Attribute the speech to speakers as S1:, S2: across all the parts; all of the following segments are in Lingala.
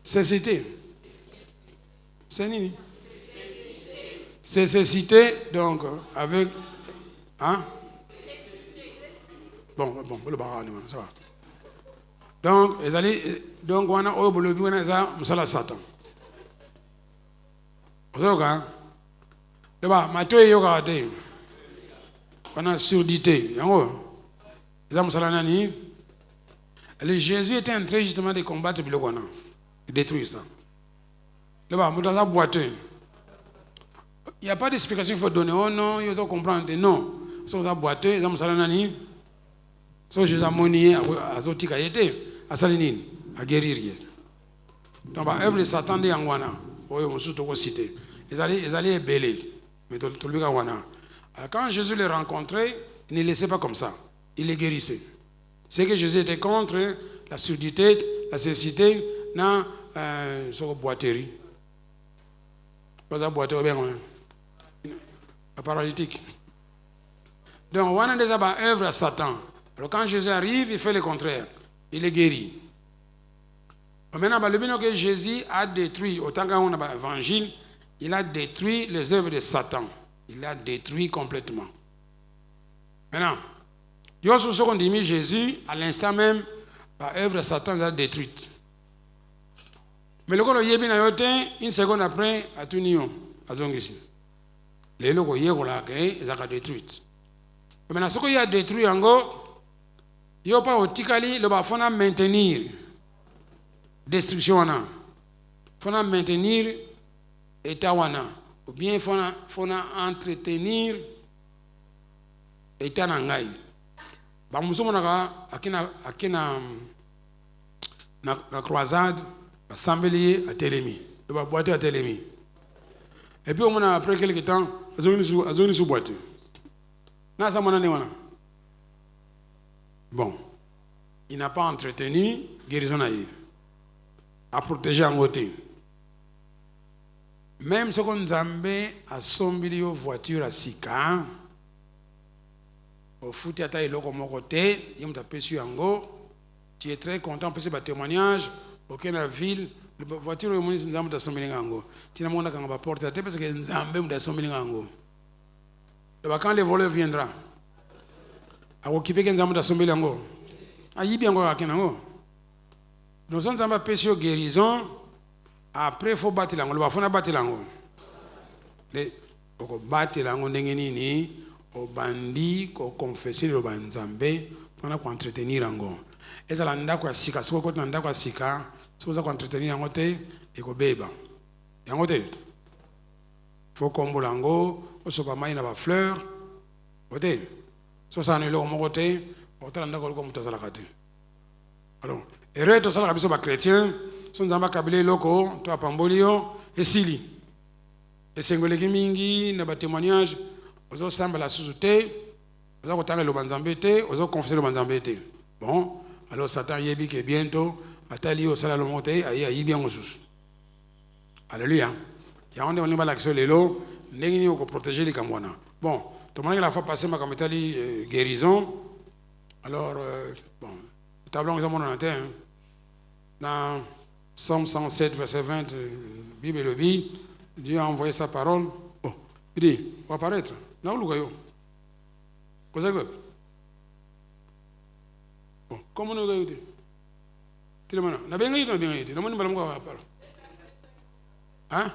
S1: Cécité. C'est nini? C'est cécité, donc, avec... Hein? Bon, le barrage, ça va. Donc, donc, on a obolobi, ça, Moussala Satan. Vous avez quoi? D'abord, Matthieu et Yogarate. On a surdité. Ça, Moussala Nani. Jésus était en train justement de combattre le Wana. De détruire ça. D'abord, Moussala boiteux. Il n'y a pas d'explication qu'il faut donner. Oh non, il faut comprendre. Non. Si vous avez boiteux, ça, Moussala Nani. Si Jésus a monié, à Zotika était. À Salinine, à guérir. Donc, œuvre de Satan de Yangwana, ils allaient ébeler. Mais tout le monde Wana. Alors, quand Jésus les rencontrait, il ne les laissait pas comme ça. Il les guérissait. C'est que Jésus était contre la surdité, la cécité, dans la boiterie. Pas la boiterie, bien, la paralytique. Donc, on a des œuvres à Satan. Alors, quand Jésus arrive, il fait le contraire. Il est guéri. Maintenant, le bien que Jésus a détruit, autant qu'on a l'évangile, il a détruit les œuvres de Satan. Il l'a détruit complètement. Maintenant, il y a ce qu'on dit Jésus, à l'instant même, l'œuvre de Satan l'a détruite. Mais le corps une seconde après, à tout niveau, à Zongisi. Les locaux, ils ont détruit. Maintenant, ce qu'il a détruit en gros, il n'y a pas au Tikali, il faut maintenir destruction. Il faut maintenir l'état. Ou bien il faut entretenir l'état. La croisade, l'assemblée à Télémi. Il va boiter à Télémi. Et puis après quelques temps, il y a une sous-boîte. Bon, il n'a pas entretenu guérison à protéger en côté. Même ce qu'on Zambé a sombi aux voitures à Sika, au foot à taille mon côté, il m'a péchu en go. Tu es très content pour ce témoignage. Aucune ville, la voiture est venue dans la sombi en go. Tu n'as pas de porte à tête parce que Zambé m'a sombi en go. Quand les voleurs viendront, à occuper qu'un Zambé m'a sombi en go. Aïe bien encore à Kenango. Nous sommes en péché guérison. Après, il faut battre l'ango. Il faut battre l'ango. Il faut battre l'ango. Il faut bandi, il faut confesser le banzambe pour entretenir l'ango. Et ça, l'anda quoi sika. Si vous avez quoi sika, si vous avez entretenir l'ango, il faut bébé. L'ango il faut combo l'ango. Il faut pas mailler la fleur. Côté. Si ça n'est pas le côté. Alors, et tout ça, les chrétiens sont dans le loko, toi pambolio, et sili. Et c'est un mingi, n'a pas témoignage, aux autres semblent la sous-souté, aux autres tangent le banzambété, aux autres confessent le banzambété. Bon, alors Satan yébi que bientôt, à tali au salon monté, aïe bien au sous. Alléluia. Il y a un pas l'action de l'eau, n'est pas protéger les Cambouana. Bon, tout le monde la fois passée ma camétali guérison. Alors, bon, le tableau nous a montré dans Somme 107, verset 20, Bible et le Bible, Dieu a envoyé sa parole. Bon, il dit, on va apparaître. Là où le gaillot. Qu'est-ce que bon, comment nous gaillot? Tu le mets là. N'a bien gaillot, n'a bien gaillot. N'a bien gaillot, n'a bien gaillot. Hein?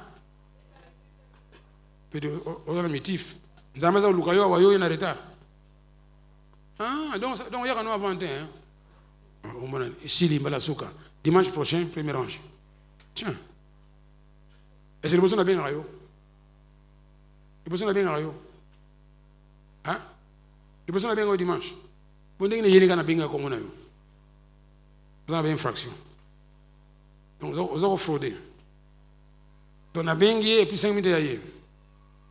S1: Puis, on a un métif. Nous avons dit, le gaillot, il y a un retard. Ah, donc il y a un avantage. Dimanche prochain, premier range. Tiens. Est-ce que le besoin a bien rayon? Le besoin a bien rayon? Hein? Le besoin a bien rayon dimanche? Bon, il y a un bien comme on a eu. Vous avez une fraction. Donc, vous avez fraudé. Donc, on a bien et puis 5 minutes ailleurs.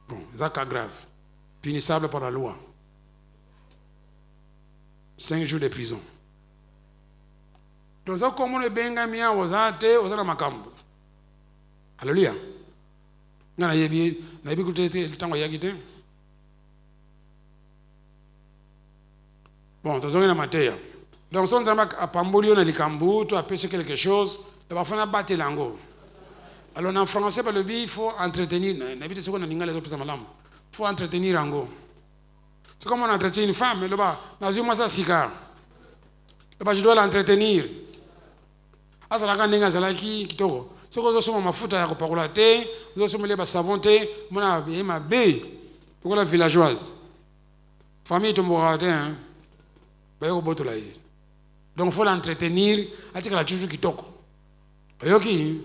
S1: Bon, c'est un cas grave. Punissable par la loi. 5 jours de prison. Donc, ça, comme on est bien gagné, on a makambo. Alléluia. On a écouté le temps qu'il y a quitté. Bon, donc, on a matière. Donc, si on a à Pamboli, on a les cambou, tu as pêché quelque chose, parfois on a battu l'ango. Alors en français, par le biais, il faut entretenir. Il faut entretenir l'ango. C'est comme on entretient une femme, mais là-bas, dans une mois, ça sika. Là-bas, je dois l'entretenir. Ah, ça la gagne, ça la qui toko. Ce que je suis ma fouta ya kopakola te, je suis ma savon te, mon ma bé. Pour la villageoise. Famille tombora te, hein. Bah yo boto là. Donc faut l'entretenir, atika la toujours qui toko. Yoki.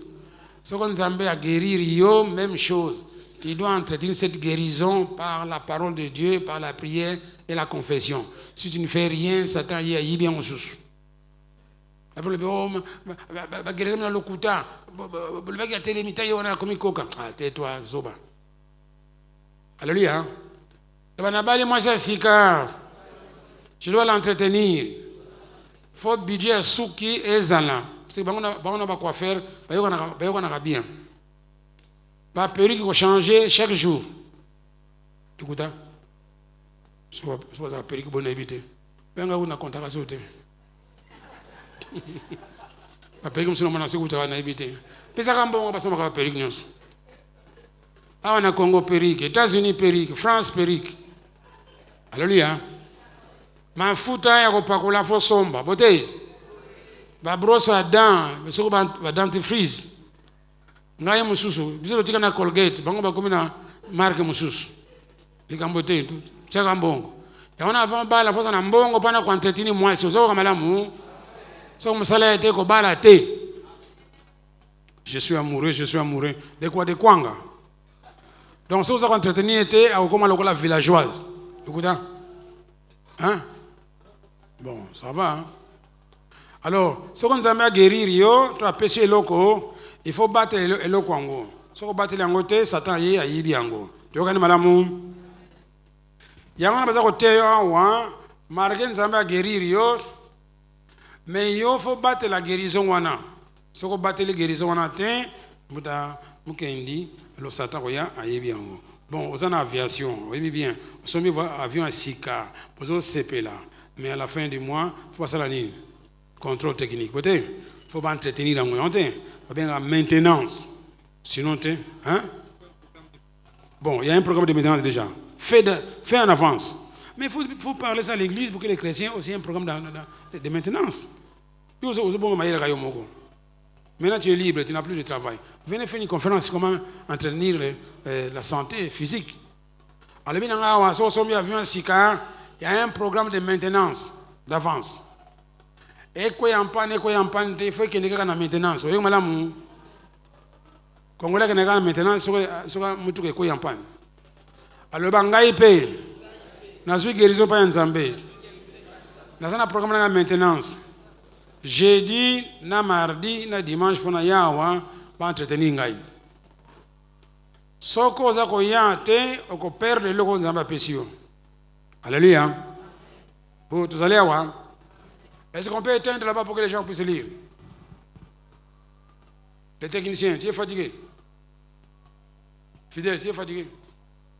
S1: Ce qu'on Nzambe a guérir yo, même chose. Tu dois entretenir cette guérison par la parole de Dieu, par la prière et la confession. Si tu ne fais rien, Satan y a bien en sous. Après le bureau, la guérison dans le couta, le mec a télémité, on a commis coca. Ah, tais-toi, Zoba. Alléluia. Je dois l'entretenir. Il faut budget souki et zana. C'est on n'a pas quoi faire, on a bien. La perruque va changer chaque jour. Écoute, soit la perruque bonne habité. Ben on a contact à sauter. La perruque nous sommes sur la habité. Mais ça bon parce qu'on a perruque nous. Ah on a Congo perruque, États-Unis perruque, France perruque. Alléluia. Ma fouta ya kopakola fo somba. Bote. Ba brosse à dents, mais so ba dentifrice. Ngai mususu, biso tika na Colgate, bango ba komina marque mususu. Likambote tout. Chaka mbongo. Ya wana avant ba la force na mbongo pana ko entretenir moi si ozo kamalamu. So musala ete ko bala te. Je suis amoureux. De quoi de kwanga. Donc si vous avez entretenir ete a comme la villageoise. Écoutez. Hein? Bon, ça va hein? Alors, ce qu'on a guérir, tu as péché loko, il faut battre le loko en gros. Si on battre l'angote, Satan y a yibi en gros. Tu vois, madame, il y a un bazar côté, marqué Nzamba guérir, mais il faut battre la guérison wana. Si on battre la guérison wana, muta mukendi, le Satan a yibi en gros. Bon, vous en aviation, oui bien, vous sommes avion à Sika, vous avez CP là, mais à la fin du mois, il faut passer la ligne. Contrôle technique. Il faut pas entretenir en moyen. Il faut bien la maintenance. Sinon, hein? Bon, il y a un programme de maintenance déjà. Fait en avance. Mais il faut parler ça à l'église pour que les chrétiens aussi aient un programme de maintenance. Maintenant, tu es libre, tu n'as plus de travail. Venez faire une conférence sur comment entretenir la santé physique. Alors, il y a un programme de maintenance d'avance. Et quoi y en panne, il faut qu'il y ait une maintenance. Vous voyez, madame, Congolais qui n'a pas de maintenance, sur un moutou qui en panne. Alors, bangaï paye. N'a pas guérison pas en Zambé. N'a pas un programme de maintenance. Jeudi, na mardi, na dimanche, il faut pas entretenir ngaï. Soko za ko yate, on perd le logo Zamba Pessio. Alléluia. Vous allez voir. Est-ce qu'on peut éteindre là-bas pour que les gens puissent lire? Les techniciens, tu es fatigué? Fidèle, tu es fatigué?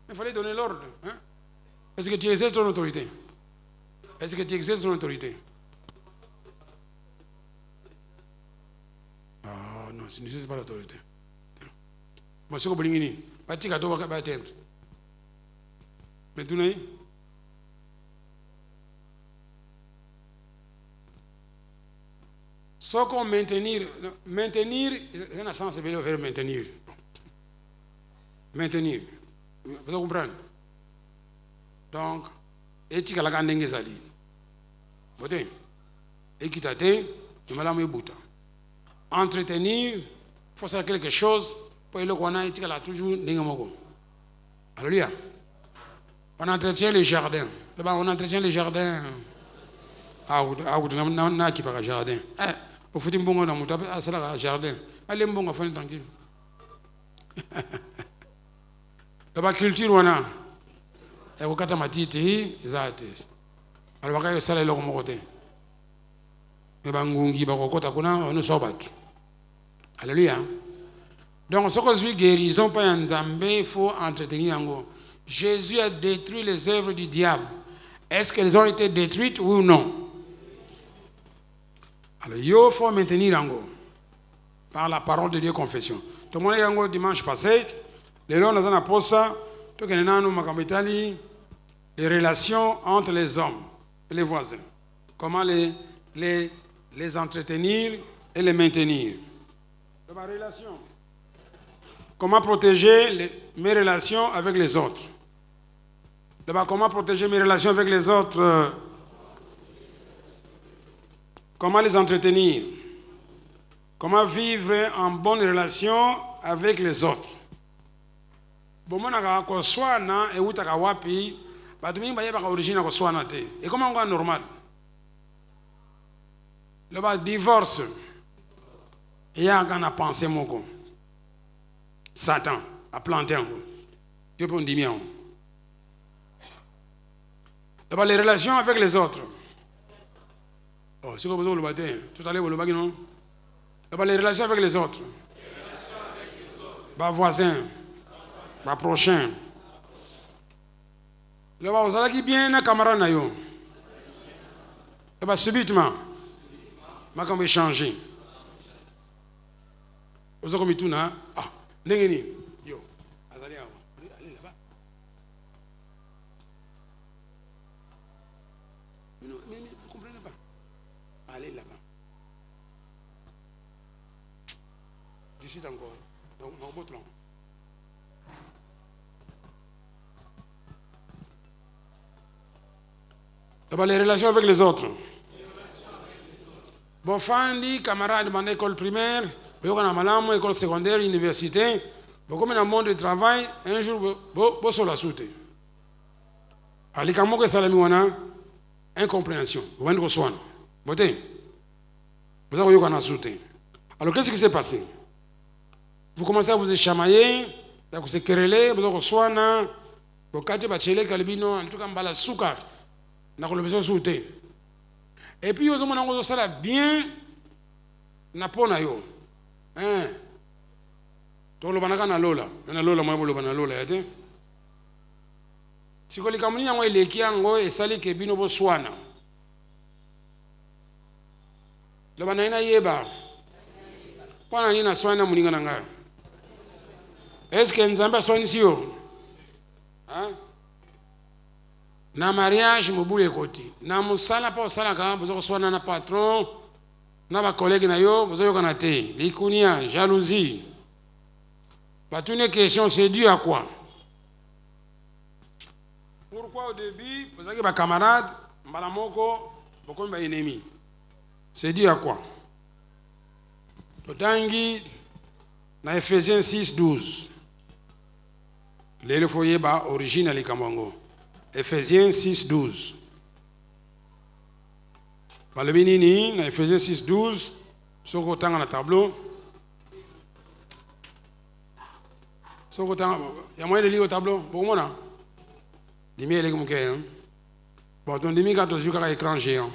S1: Il fallait donner l'ordre. Hein? Est-ce que tu exerces ton autorité? Est-ce que tu exerces ton autorité? Ah non, tu n'exerces pas l'autorité. Moi, c'est comme Bolingini. Pas de cadeau, pas éteindre. Mais tu n'es? Ce qu'on maintenir, c'est un sens de faire maintenir. Maintenir. Vous comprenez? Donc, éthique à la grande ngezali. Voyez? Équité, de madame Ebuta. Entretenir, il faut faire quelque chose pour le qu'on a éthique à la toujours n'engamogo. Alléluia. On entretient les jardins. Là-bas, on entretient les jardins. Ah, on a qui par jardin. Au foot, on a un jardin. Allez, on a fait tranquille. La culture, on a. Et au Katamatiti, ils ont été. Alors, on a eu le côté. Mais Bangungi, on nous sauve. Alléluia. Donc, ce que je suis guérison par un Zambé, il faut entretenir en gros. Jésus a détruit les œuvres du diable. Est-ce qu'elles ont été détruites ou non? Alors, il faut maintenir en gros. par la parole de Dieu confession. Tout le monde est dimanche passé, les gens dans un aposa, tout le monde les relations entre les hommes et les voisins. Comment les entretenir et les maintenir. Ma relation. Comment protéger mes relations avec les autres. Comment protéger mes relations avec les autres. Comment les entretenir. Comment vivre en bonne relation avec les autres. Bon, moi, je suis et où tu wapi, origine et comment on va normal. Le divorce. Il y a un pensé moko. Satan a planté un peu. Dieu peut dire bien. Les relations avec les autres. Oh, c'est comme ça le matin. Tout à l'heure, le bagage non. Les relations avec les autres. Les voisins. Les prochains. Vous allez bien un camarade na yo. Subitement, ma comme changer. Vous avez tout na ah n'engeni yo azali awa allez là-bas. Mais vous comprenez pas. Allez là-bas. D'ici encore. Donc on va D'abord les relations avec les autres. Bon, Fandi, camarade de mon école primaire, école secondaire, université, comme dans le monde du travail, un jour, vous sur la soute. Ali Kamoko Salami wana, incompréhension. Vous venez de soigner. Vous avez la soute. Alors qu'est-ce qui s'est passé? Vous commencez à vous chamailler, à vous quereller, vous avez soigné, vous avez bachele kalibino, en tout cas, mbala souka. Na besoin souté. Et puis, vous avez ça bien, na pona yo. Hein? To lo banaka na lola, na lola mo lo bana lola yate. Sikoli kamuni yango eleki yango esali ke bino bo swana. Lo bana ina yeba. Pana ni na swana muninga na ngayo. Est-ce que nzamba swani sio? Hein? Na mariage mobule koti na musala pa osala ka bozo swana na patron na ba collègue na yo bozo yokana te likunia jalousie batune question c'est dû à quoi? Pourquoi au début vous avez ba camarade mbala moko boko ba ennemi? C'est dû à quoi? Totangi na Ephésiens 6:12 le foyer ba origine ali kamongo. Ephésiens 6:12. Balebinini, dans Ephésiens 6:12, sur le temps dans le tableau. Sur le temps, il y a moyen de lire au tableau. Pour moi, là. Dimi, il est comme ça. Bon, ton demi, quand tu joues avec écran géant,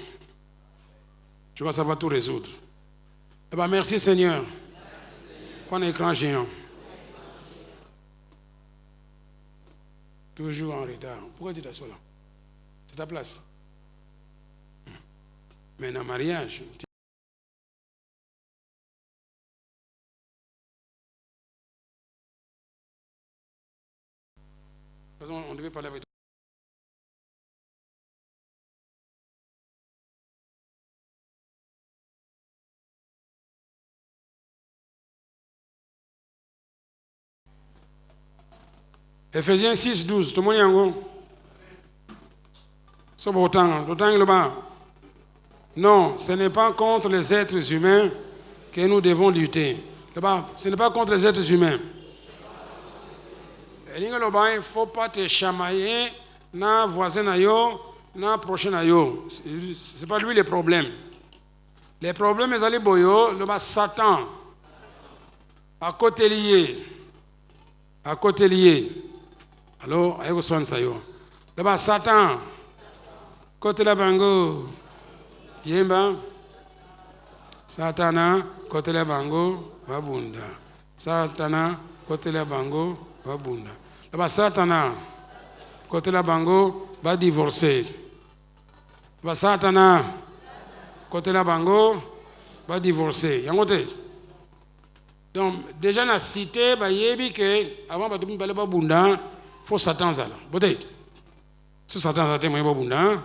S1: tu vois, ça va tout résoudre. Eh bien, merci Seigneur. Pour un écran géant. Toujours en retard. Pourquoi tu t'assois là? C'est ta place. Mais dans le mariage, on devait parler avec toi. Ephésiens 6:12, tout le monde y a un c'est bon autant le bas. Non, ce n'est pas contre les êtres humains que nous devons lutter. Ce n'est pas contre les êtres humains. Il ne faut pas te chamailler na voisin na yo, na prochain na yo. C'est pas lui le problème. Les problèmes ils allaient boyo, le bas Satan à côté lié. À côté lié. Alors, ayo swan sayo. Le bas Satan côté la bango. Yemba Satana côté la bango babunda. Satana côté la bango babunda. Là-bas Satana côté la bango va divorcer. Là-bas Satana côté la bango va divorcer. Yangote. Donc, déjà, dans la cité, il y que avant de parler de Bunda, il faut Satan. Si Satan a été Bunda,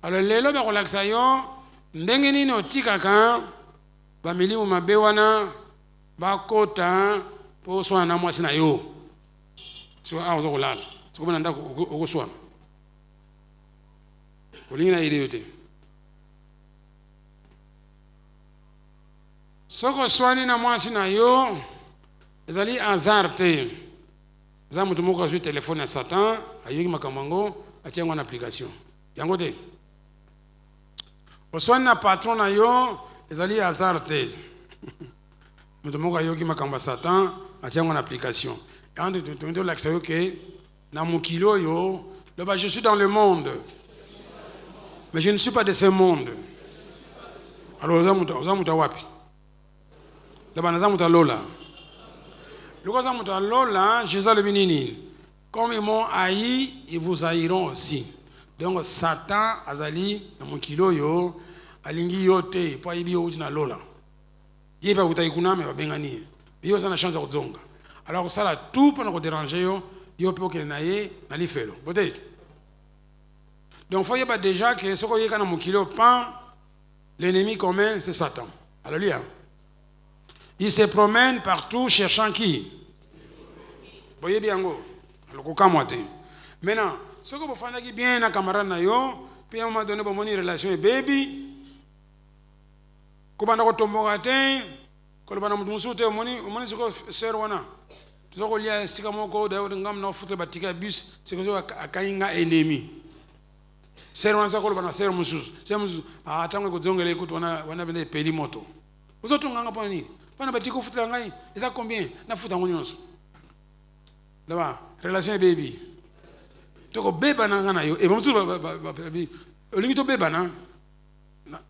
S1: alors, les lois de relaxation, ndengeni no tikaka, milimu mabewana, bakota, pour soin na moi sina yo. Soit à aux lala. C'est comme on a au soin. Olina idée. Soko swani na mwasi na yo ezali hasard te. Za mutu moko azwi telefone ya Satan ayoki makamango atiango na application. Yango te. Oswani na patron na yo ezali hasard te. Mutu moko ayoki makambo ya Satan atiango na application. Quand tu l'accès que na mukilo yo, je suis dans le monde. Mais je ne suis pas de ce monde. Alors ozamuta wapi? Lola. Lola, Jésus le bénini. Comme ils m'ont haï, ils vous haïront aussi. Donc Satan azali na mukilo yo alingi yote pa ibi yo na lola. Yeba utayikuname babengani. Yo sana chance ya kuzonga. Alors ça là tout pour nous déranger yo peut que naie na li felo. Donc faut y pas déjà que ce qu'on y a dans mukilo pan l'ennemi commun c'est Satan. Alléluia. Il se promène partout cherchant qui? Voyez bien go. Alors ko kamote. Maintenant, ce que vous faites bien na camarade na yo, puis à un moment donné bon une relation baby. Ko bana ko tomboka te, ko bana mutu te moni siko ser wana. Tu ko lia sika moko da ngam na futre batika bus, c'est que akainga ennemi. Ser wana ko bana ser mususu. Ser mususu atango ko zongele ko wana bende peli moto. Uzoto nganga pa nini? Pana batiko futre ngai, eza combien? Na futa ngonyonso. Là-bas, relation baby. Tu ko beba na ngana yo, e mususu baby. Olingi to beba na?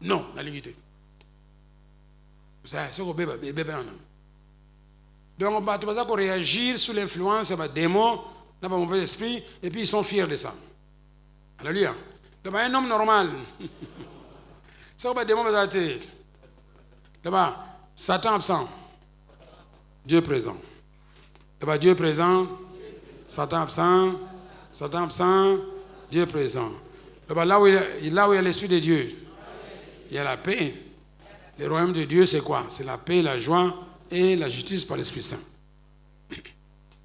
S1: Non, na lingite. Ça, c'est ko beba na. Donc, tu vas réagir sous l'influence des démons, d'un mauvais esprit, et puis ils sont fiers de ça. Alléluia. Donc, un homme normal, c'est un démon dans la tête. Là-bas, Satan absent, Dieu présent. Là-bas, Dieu présent, Satan absent, Dieu présent. Là-bas, là où il y a l'Esprit de Dieu, il y a la paix. Le royaume de Dieu, c'est quoi? C'est la paix, la joie et la justice par l'Esprit Saint.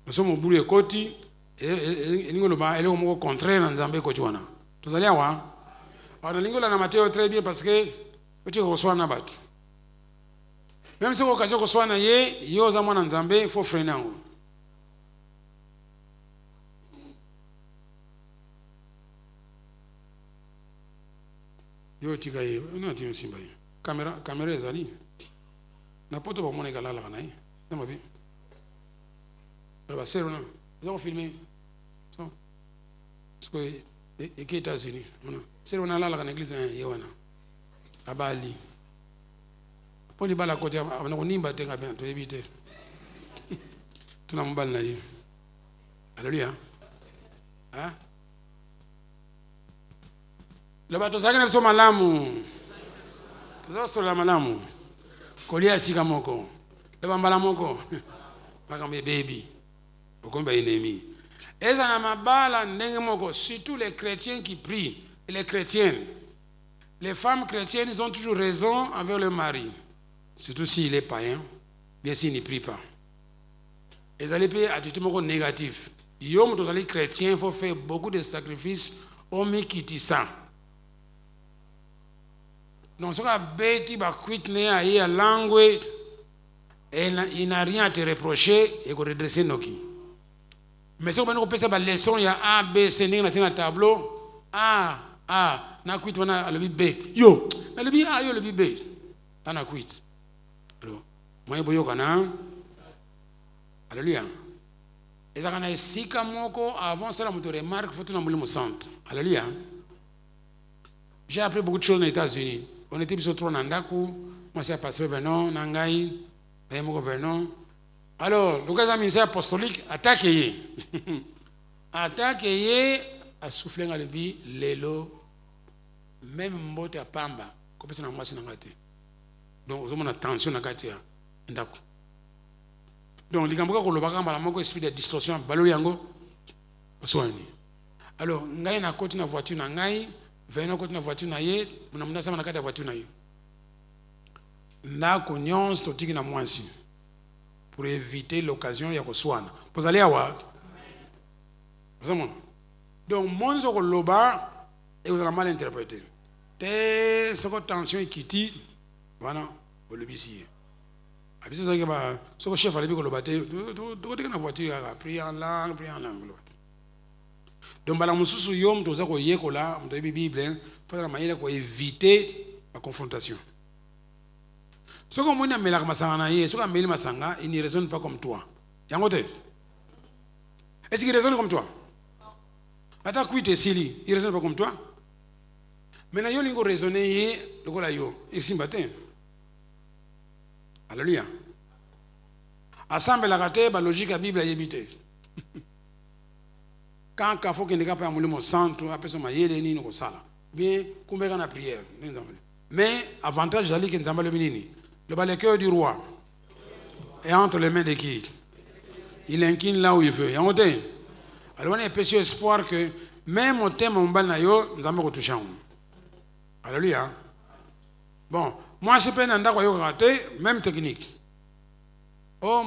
S1: Nous sommes au bout de côté et nous sommes au contraire dans Zambé Kochuana. Vous allez voir. Alors, nous sommes Matthieu très bien parce que tu reçois un bateau. Même si vous reçoit un yé, il y a un Zambé, il faut freiner. Yo tikaye, on a dit aussi bail. Caméra ezali. Na poto ba mona kala la kana yi. Na mabi. Ba sero na. Nous avons filmé. So. Parce que et qui États-Unis. On a sero na la kana église yewana. Abali. Pour les bala côté abana ko nimba tenga bien to éviter. Tuna mbal na yi. Alléluia. Hein? Le bateau ça ne sommes malamu. Tozo sola malamu. Kolia sika moko. Le bambala moko. Makambe baby. Okomba ennemi. Eza na mabala ndenge moko, surtout les chrétiens qui prient et les chrétiennes. Les femmes chrétiennes, ils ont toujours raison envers leur mari. Surtout s'il est païen, bien s'il ne prie pas. Ils allaient payer attitude moko négative. Yom tous les chrétiens, il faut faire beaucoup de sacrifices au mikitisa. Donc, ce qu'on bêti, à langue, il n'a rien à te reprocher et qu'on redresser nos qui. Mais si on peut faire la leçon, il y a A, B, C, dans le tableau. A, na quit, on a le B. Yo, na le B, A, yo, le B. On a quit. Alors, moi, je suis alléluia. Et ça, on a ici, avant ça, on remarque, il faut que nous nous centre. Alléluia. J'ai appris beaucoup de choses aux États-Unis. On était plus trop nandaku, moi c'est pasteur Vernon, Nangai, Dayemoko Vernon. Alors, le cas ministère apostolique attaqué. Attaqué à souffler dans le bi, l'élo, même mbote à pamba, comme ça n'a moi c'est n'angate. Donc, on a tension à katia, ndaku. Donc likambo ko lobaka mbala moko esprit de distorsion baloli yango oswani. Alors ngai na koti na voiture na ngai, vena koti na voiture na ye, muna sama na kati ya voiture na ye. Na konyons totiki na mwansi pour éviter l'occasion ya koswana. Pozali awa. Donc monzo ko loba et vous allez mal interpréter. Te soko tension ikiti voilà, au lobisier. Abisi ça que ba soko chef ali bi ko lobate, to na voiture a pris en langue. Donc bala mususu yom toza ko yekola, mto Bible, faut mayele ko éviter la confrontation. Soko mona melaka masanga na ye, soko meli masanga, il ne raisonne pas comme toi. Yangote. Est-ce qu'il raisonne comme toi? Attends, kuite sili, il raisonne pas comme toi. Maintenant, yo lingo raisonner le kola yo, il simbatin. Alléluia. Assemble la kate ba logique à Bible yebite. Quand ka faut que ne pas amuli mo centre, après ça mayele ni no sala. Bien, kumbeka na prière, mais avantage jali que nzamba le minini. Le cœur du roi est entre les mains de qui? Il incline là où il veut. Alors on a un petit espoir que même au thème on bal na yo, nous allons retoucher. Alléluia. Bon, moi je peux n'anda quoi yo raté, même technique. Oh,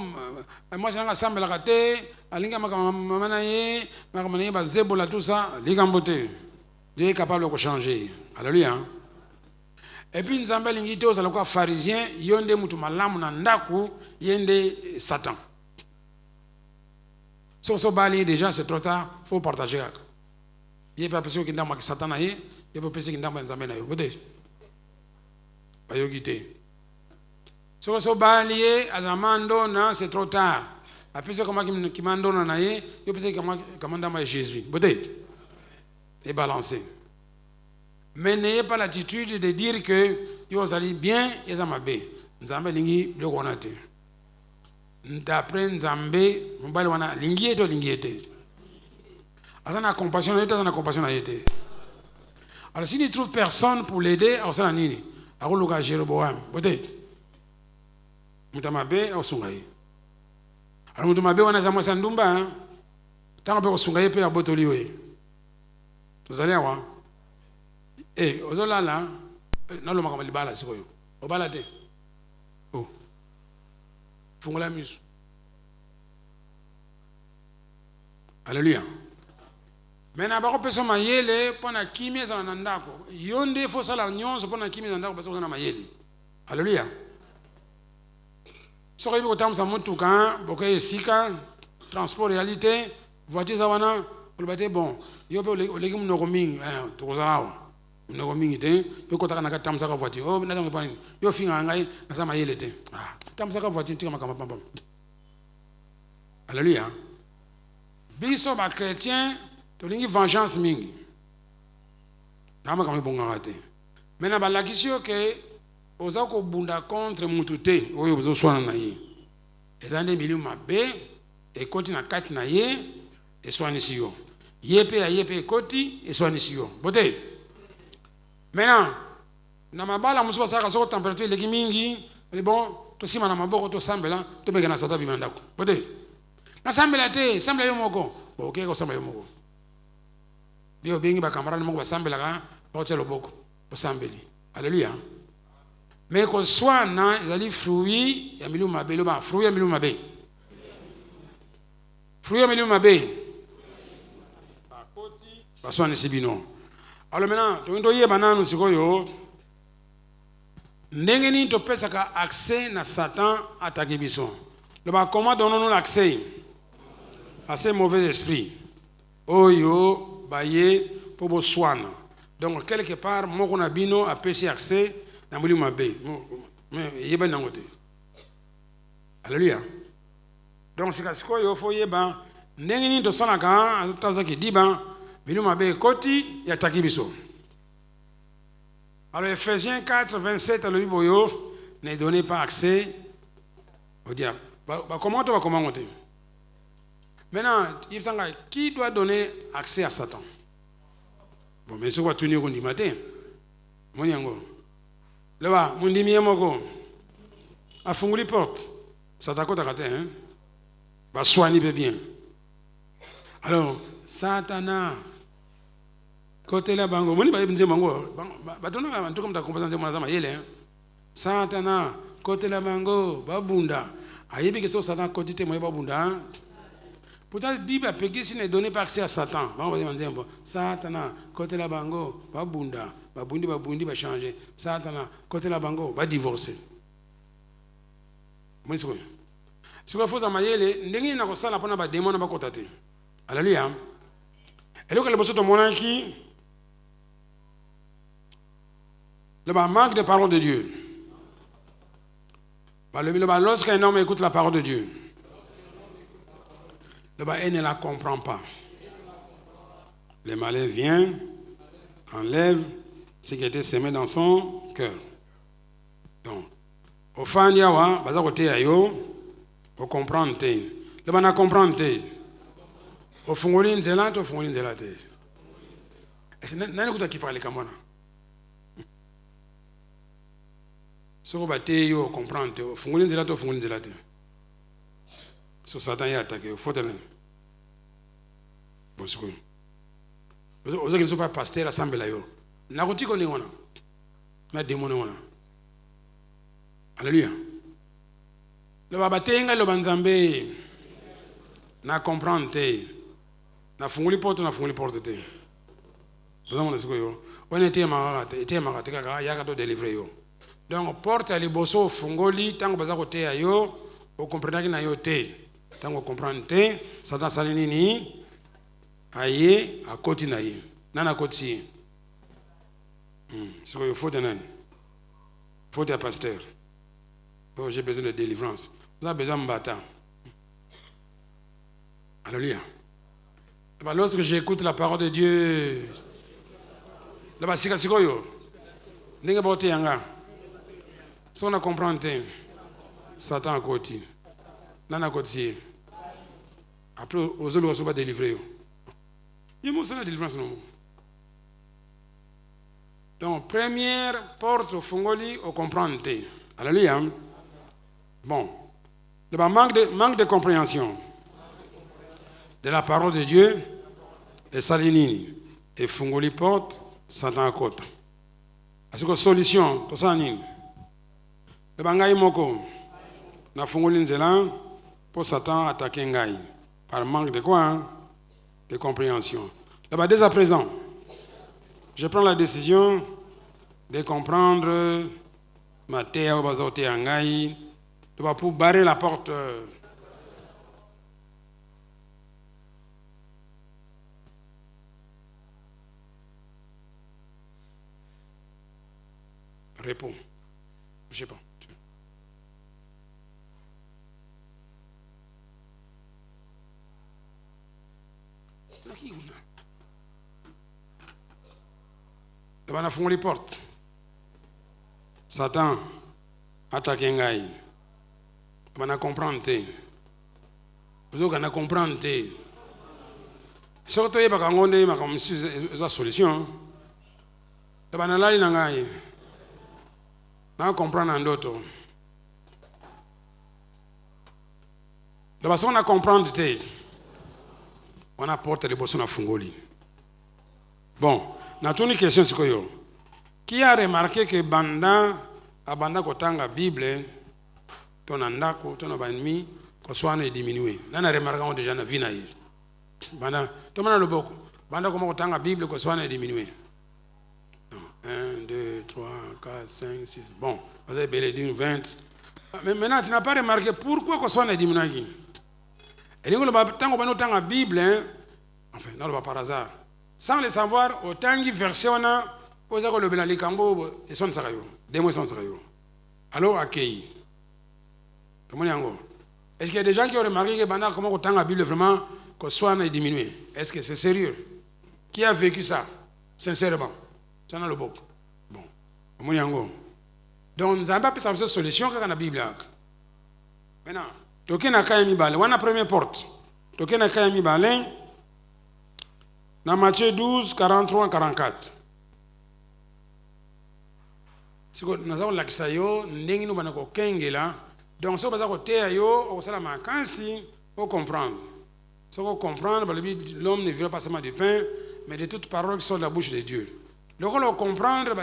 S1: moi c'est ensemble la raté, alinga makamana ye, makamana ye ba zebola tout ça, ligamboté. Dieu est capable de changer. Alléluia. Et puis nous avons l'ingité aux alakwa pharisiens, yonde mutu malamu na ndaku, yende Satan. So bali déjà c'est trop tard, faut partager. Il y a pas personne qui ndama Satan na ye, il y a pas personne qui ndama nzambe na yo. Bote. Ba yo gité. So bali azamando na c'est trop tard. Après ça comment qui mandona na ye, yo pense comment ndama Jésus. Bote. Et balancer. Mais n'ayez pas l'attitude de dire que vous allez bien et ça m'a bien. Nzambe lingi le konate. D'après Nzambe, mbali wana lingi eto lingi ete. Asana compassion na ete, asana compassion na ete. Alors s'il ne trouve personne pour l'aider, alors ça nini? Alors luka Jéroboam, peut-être. Mutamabe au sungai. Alors mutamabe wana za mwasa ndumba, tanga pe sungai pe abotoliwe. Vous allez voir. Eh, ozola la, na lo makamali bala sikoyo. Obala te. Oh. Fungola misu. Alléluia. Maintenant ba ko peso mayele pona kimia za nandako. Yonde fo sala nyonso pona kimia za ndako parce que na mayele. Alléluia. So ko tam sa mutuka, boke sika, transport réalité, voiture za wana, olobate bon. Yo pe olegi munoko mingi, to kozalawa. Mnogo mingi te yo kotaka na katamsa ka voiture oh na nzambe pani yo finga ngai na sama yele te tamsa ka voiture tika makama pamba. Alléluia. Biso ba chrétien to lingi vengeance mingi dama kama bonga te mena ba lakisio ke oza ko bunda contre mutu te oyo bozo swana na ye ezande milieu mabe e koti na kati na ye e swani siyo yepe koti e swani siyo bote. Maintenant, na mabala musuba saka soko température leki mingi, bon, to sima na maboko to sambela, to bega na sata bimandako. Bote. Na sambela te, sambela yo moko. Bo ke ko sambela yo moko. Bio bengi ba camarade moko ba sambela ka, ba tshelo boko, bo sambeli. Alléluia. Mais ko swana ezali fruit ya milieu mabelo ba, fruit ya milieu mabe. Fruit ya milieu mabe. Ba koti, ba swana sibino. Alors maintenant, to ye bananu sikoyo ndenge ni to pesa ka accès na Satan attaquer biso. Le ba comment donnons-nous l'accès à ces mauvais esprits? Oyo baye pour boswana. Donc quelque part moko na bino a pesi accès na muli mabe. Mais yeba nangote. Alléluia. Donc c'est sikoyo fo yeba ndenge ni to sanaka tazaki diba Miluma be koti ya takibiso. Alors Ephésiens 4, 27, le Bible ne donnez pas accès au diable. Comment tu vas commenter? Maintenant, qui doit donner accès à Satan? Bon, mais c'est quoi tu n'es pas matin? Mon yango. Là-bas, mon dimi moko. A funguli porte. Satan kota kate, hein? soigner bien. Alors, Satana, côté la bango, moni ba ibnze bango, ba tono ba ntuko mtakompoza nzema nazama yele. Satana, côté la bango, babunda. Ayebi que so Satan côté te moye babunda. Pourtant, la Bible a péché si ne donnait pas accès à Satan. Satana, côté la bango, va bunda, va bundi, va changer. Satana, côté la bango, va divorcer. Moi, c'est quoi? Si vous faites ça, n'engagez pas ça, la pas démon na ba kotate. Alléluia. Et donc, le bosso de monarchie, le manque de parole de Dieu. Lorsqu'un homme écoute la parole de Dieu, elle ne la comprend pas. Le malheur vient, enlève ce qui était semé dans son cœur. Donc, au fin de yawa, baza kote ayo, au comprendre te. Le bana comprendre te. Au fungoli nzela te, au fungoli nzela te. Est-ce que nani kuta qui parle kamona? Soko bate yo comprendre te, au fungoli nzela te, au fungoli nzela te. So Satan y a attaqué, il faut te l'aimer. Bon, c'est quoi? Vous ne sont pas pasteur à Sambela. N'a pas dit qu'on est on a. N'a démon on a. Alléluia. Le babatenga le banzambe. N'a comprendre te. N'a funguli porte te. Vous avez ce que yo. On était marate kaka ya kato délivrer yo. Donc porte ali bosso fungoli tango baza kote ayo, o comprendre na yo te. Tango comprendre te, Satan salini ni aye à côté na ye. Nana côté. C'est quoi il faut tenir. Faut être pasteur. Oh, j'ai besoin de délivrance. Vous avez besoin de m'battre. Alléluia. Lorsque j'écoute la parole de Dieu, là-bas, c'est quoi yo? N'est-ce pas yanga? Si on a compris, Satan à côté. Nana côté. Après, aux autres, on ne va pas délivrer. Il y a une délivrance. Donc, première porte au fongoli, au comprendre. Alléluia. Bon. Le manque de compréhension de la parole de Dieu et salinini. Et fongoli porte, Satan à côté. Est-ce que solution, tout ça, nini? Le bangaï moko, na fongoli nzela, pour Satan attaquer ngai. Par manque de quoi? Hein? De compréhension. Là-bas, dès à présent, je prends la décision de comprendre ma terre pour barrer la porte. Réponds. Je ne sais pas. On a fondé les portes. Satan attaque ngai. On a comprendre. Vous avez comprendre. Surtout il y a une solution. On a la ngai. On comprendre en d'autres. De façon à comprendre. On apporte les boissons à fungoli. Bon. Na tuni question c'est quoi? Qui a remarqué que abanda kotanga Bible ton andako ton abanmi ko soit est diminué. Nana remarqué déjà na vie na yi. Banda to mana loboko. Banda comment kotanga Bible ko soit est diminué. 1 2 3 4 5 6. Bon, vous avez belé d'une 20. Mais maintenant tu n'as pas remarqué pourquoi ko soit est diminué. Et donc le tango banda tanga Bible enfin non pas par hasard. Sans le savoir, autant que verset on a, vous avez le belali kambo et son sarayo, des mots son sarayo. Alors accueilli. Comment est-ce qu'il y a des gens qui ont remarqué que pendant comment autant la Bible vraiment que soit est diminué? Est-ce que c'est sérieux? Qui a vécu ça sincèrement? Ça n'a le beau. Bon, comment donc nous n'avons pas pu savoir cette solution quand la Bible a. Maintenant, toké na kaya mi balé, on a première porte. Toké na kaya mi balé. Dans Matthieu 12, 43, 44. Si nous avons l'accès, nous avons kengela. Donc, si nous avons yo, on va la makansi, faut comprendre. Ce qu'on comprend, l'homme ne vivra pas seulement du pain, mais de toute parole qui sort de la bouche de Dieu. Donc on comprendre,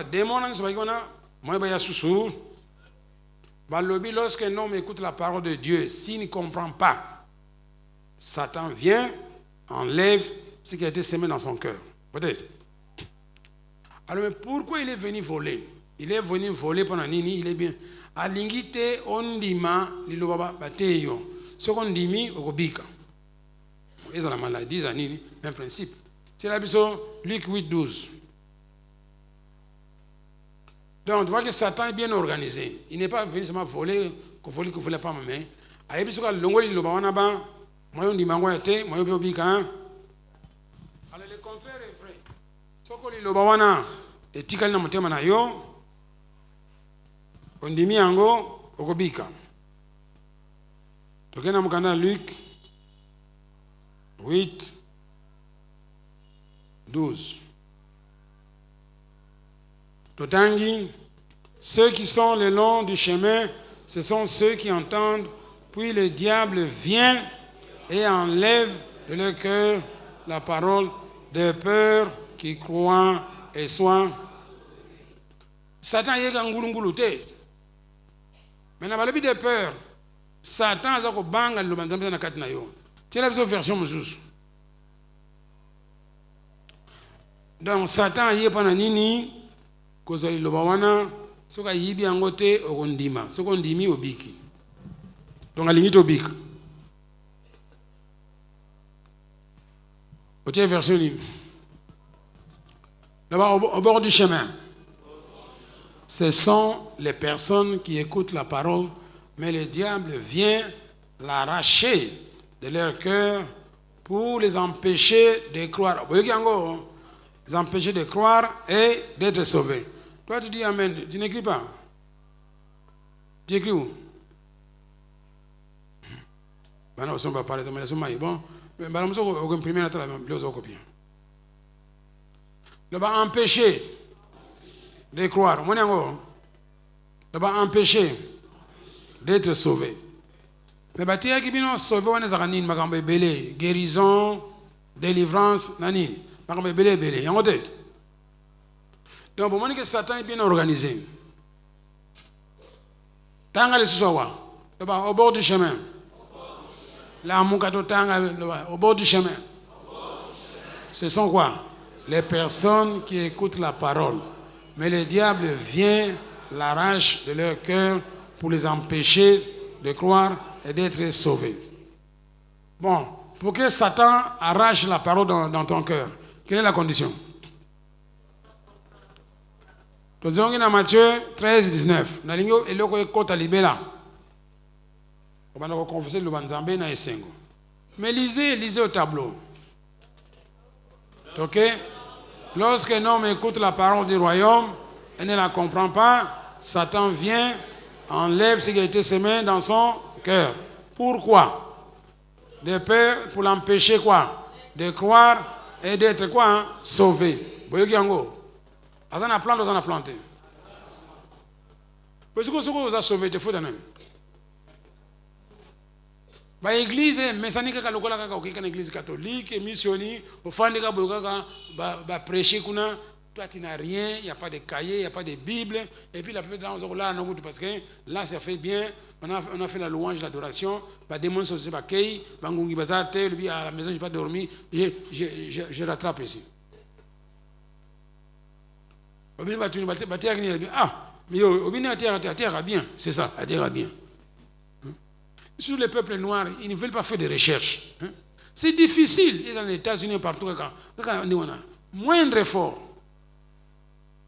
S1: lorsqu'un homme écoute la parole de Dieu, s'il ne comprend pas, Satan vient, enlève ce qui a été semé dans son cœur. Peut-être. Alors, mais pourquoi il est venu voler? Il est venu voler pendant nini, il est bien. Alingite ondima lilobaba bateyo. Ce qu'on dit, okobika. Ils ont la maladie, même principe. C'est la biso Luc 8, 12. Donc, tu vois que Satan est bien organisé. Il n'est pas venu seulement voler, que voler pas ma main. Aïe, biso ka longoli lobawana ba, moyo ndimango ete, moyo biobika. Alors, le contraire est vrai. Soko li lobawana, etikali na motema na yo, ondimi yango, okobika. Tokena mukanda Luc 8, 12. Totangi, ceux qui sont le long du chemin, ce sont ceux qui entendent, puis le diable vient et enlève de leur cœur la parole de peur qui croient et soient. Satan est ngulungulu te. Maintenant, balobi de peur. Satan a ko banga lo banzambe na katina yo. C'est la version muzuzu. Donc Satan yé pana nini koza iloba wana soka yibi yango te okondima soko ndimi obiki. Donc alingi to bika. Autre version libre. Là-bas au bord du chemin. Ce sont les personnes qui écoutent la parole, mais le diable vient l'arracher de leur cœur pour les empêcher de croire. Les empêcher de croire et d'être sauvés. Toi, tu dis Amen. Tu n'écris pas. Tu écris où? Ben non, on va parler de mais bon. Mais ben on va imprimer la même chose au copier. On va empêcher de croire. On va empêcher d'être sauvé. Mais bah tiens qui bien sauvé on est zaranine makambe belé guérison délivrance nanini makambe belé belé yangote. Donc pour moi que Satan est bien organisé. Tanga le sowa. Au bord du chemin. La mukato tanga au bord du chemin. Ce sont quoi? Les personnes qui écoutent la parole. Mais le diable vient, l'arrache de leur cœur pour les empêcher de croire et d'être sauvés. Bon, pour que Satan arrache la parole dans ton cœur, quelle est la condition? Nous avons dans Matthieu 13, 19. Mais lisez au tableau. Ok? Lorsqu'un homme écoute la parole du royaume et ne la comprend pas, Satan vient, enlève ce qui a été semé dans son cœur. Pourquoi? De peur pour l'empêcher quoi? De croire et d'être quoi? Hein? Sauvé. Vous voyez on a planté, on a planté. Parce que vous avez sauvé, tu fous d'un homme. L'église, mais ça n'est qu'à l'église catholique, missionnaire, au fond de la prêcher, toi tu n'as rien, il n'y a pas de cahier, il n'y a pas de Bible, et puis la plupart du temps, là, parce que là, ça fait bien, on a fait la louange, l'adoration, des gens sont à la maison, je n'ai pas dormi, je rattrape ici. Ah, mais la terre a bien, c'est ça, la terre a bien. Sur les peuples noirs, ils ne veulent pas faire de recherche. Hein? C'est difficile. Ils sont aux États-Unis partout. Moindre effort.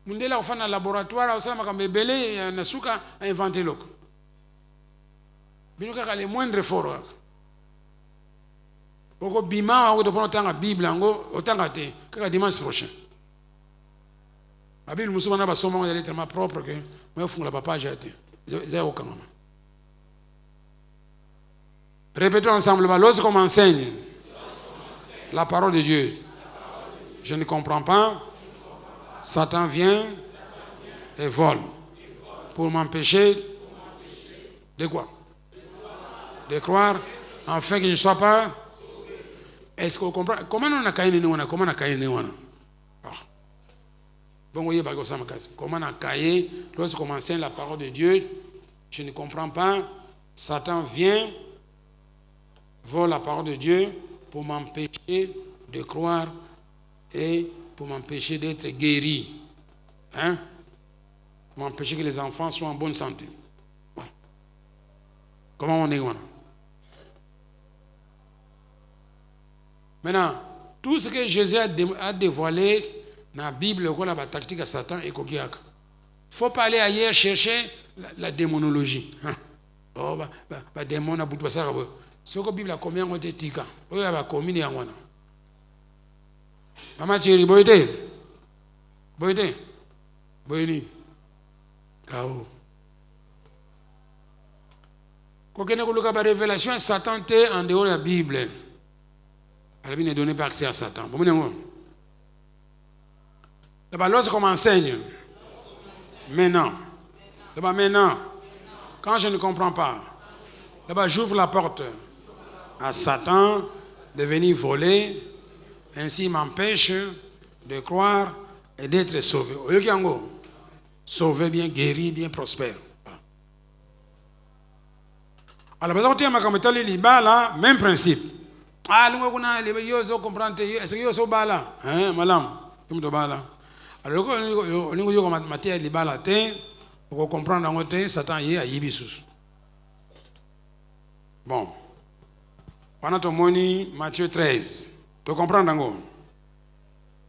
S1: Mundela fait un laboratoire, on a belé, on a inventé l'eau. Mais le moindre effort. Pourquoi bima on doit prendre la Bible autant que dimanche prochain. La Bible nous sommes est tellement propre que moi je la papa j'ai été. J'ai aucun moment. Répétons ensemble, lorsqu'on m'enseigne la parole de Dieu, je ne comprends pas, Satan vient et vole pour m'empêcher de quoi? De croire afin que je ne sois pas. Est-ce qu'on comprend? Comment on a caillé? Comment on a caillé? Bon, voyez, comment on a caillé? Lorsqu'on enseigne la parole de Dieu, je ne comprends pas. Satan vient, vole la parole de Dieu pour m'empêcher de croire et pour m'empêcher d'être guéri. Hein? Pour m'empêcher que les enfants soient en bonne santé. Voilà. Comment on est maintenant? Maintenant, tout ce que Jésus a dévoilé dans la Bible, la tactique à Satan et il ne faut pas aller ailleurs chercher la démonologie. Oh, démon a bout de ça. Ce que la Bible a combien on te tika. Oui, elle va communier en moi. Maman Thierry, boyete. Boyeni. Kao. Quand on a une révélation, Satan est en dehors de la Bible. La Bible ne donne pas accès à Satan. Lorsqu'on m'enseigne, maintenant, quand je ne comprends pas, j'ouvre la porte à Satan de venir voler, ainsi il m'empêche de croire et d'être sauvé. Sauvé, bien guéri, bien prospère. Alors, même principe. Ah, nous comprendre. Est-ce que vous bala? Hein, madame? Vous me bala. Alors, nous avons matière libala, pour comprendre que Satan est à Yibissus. Bon. Pendant ton moni, Matthieu 13. Tu comprends d'ango?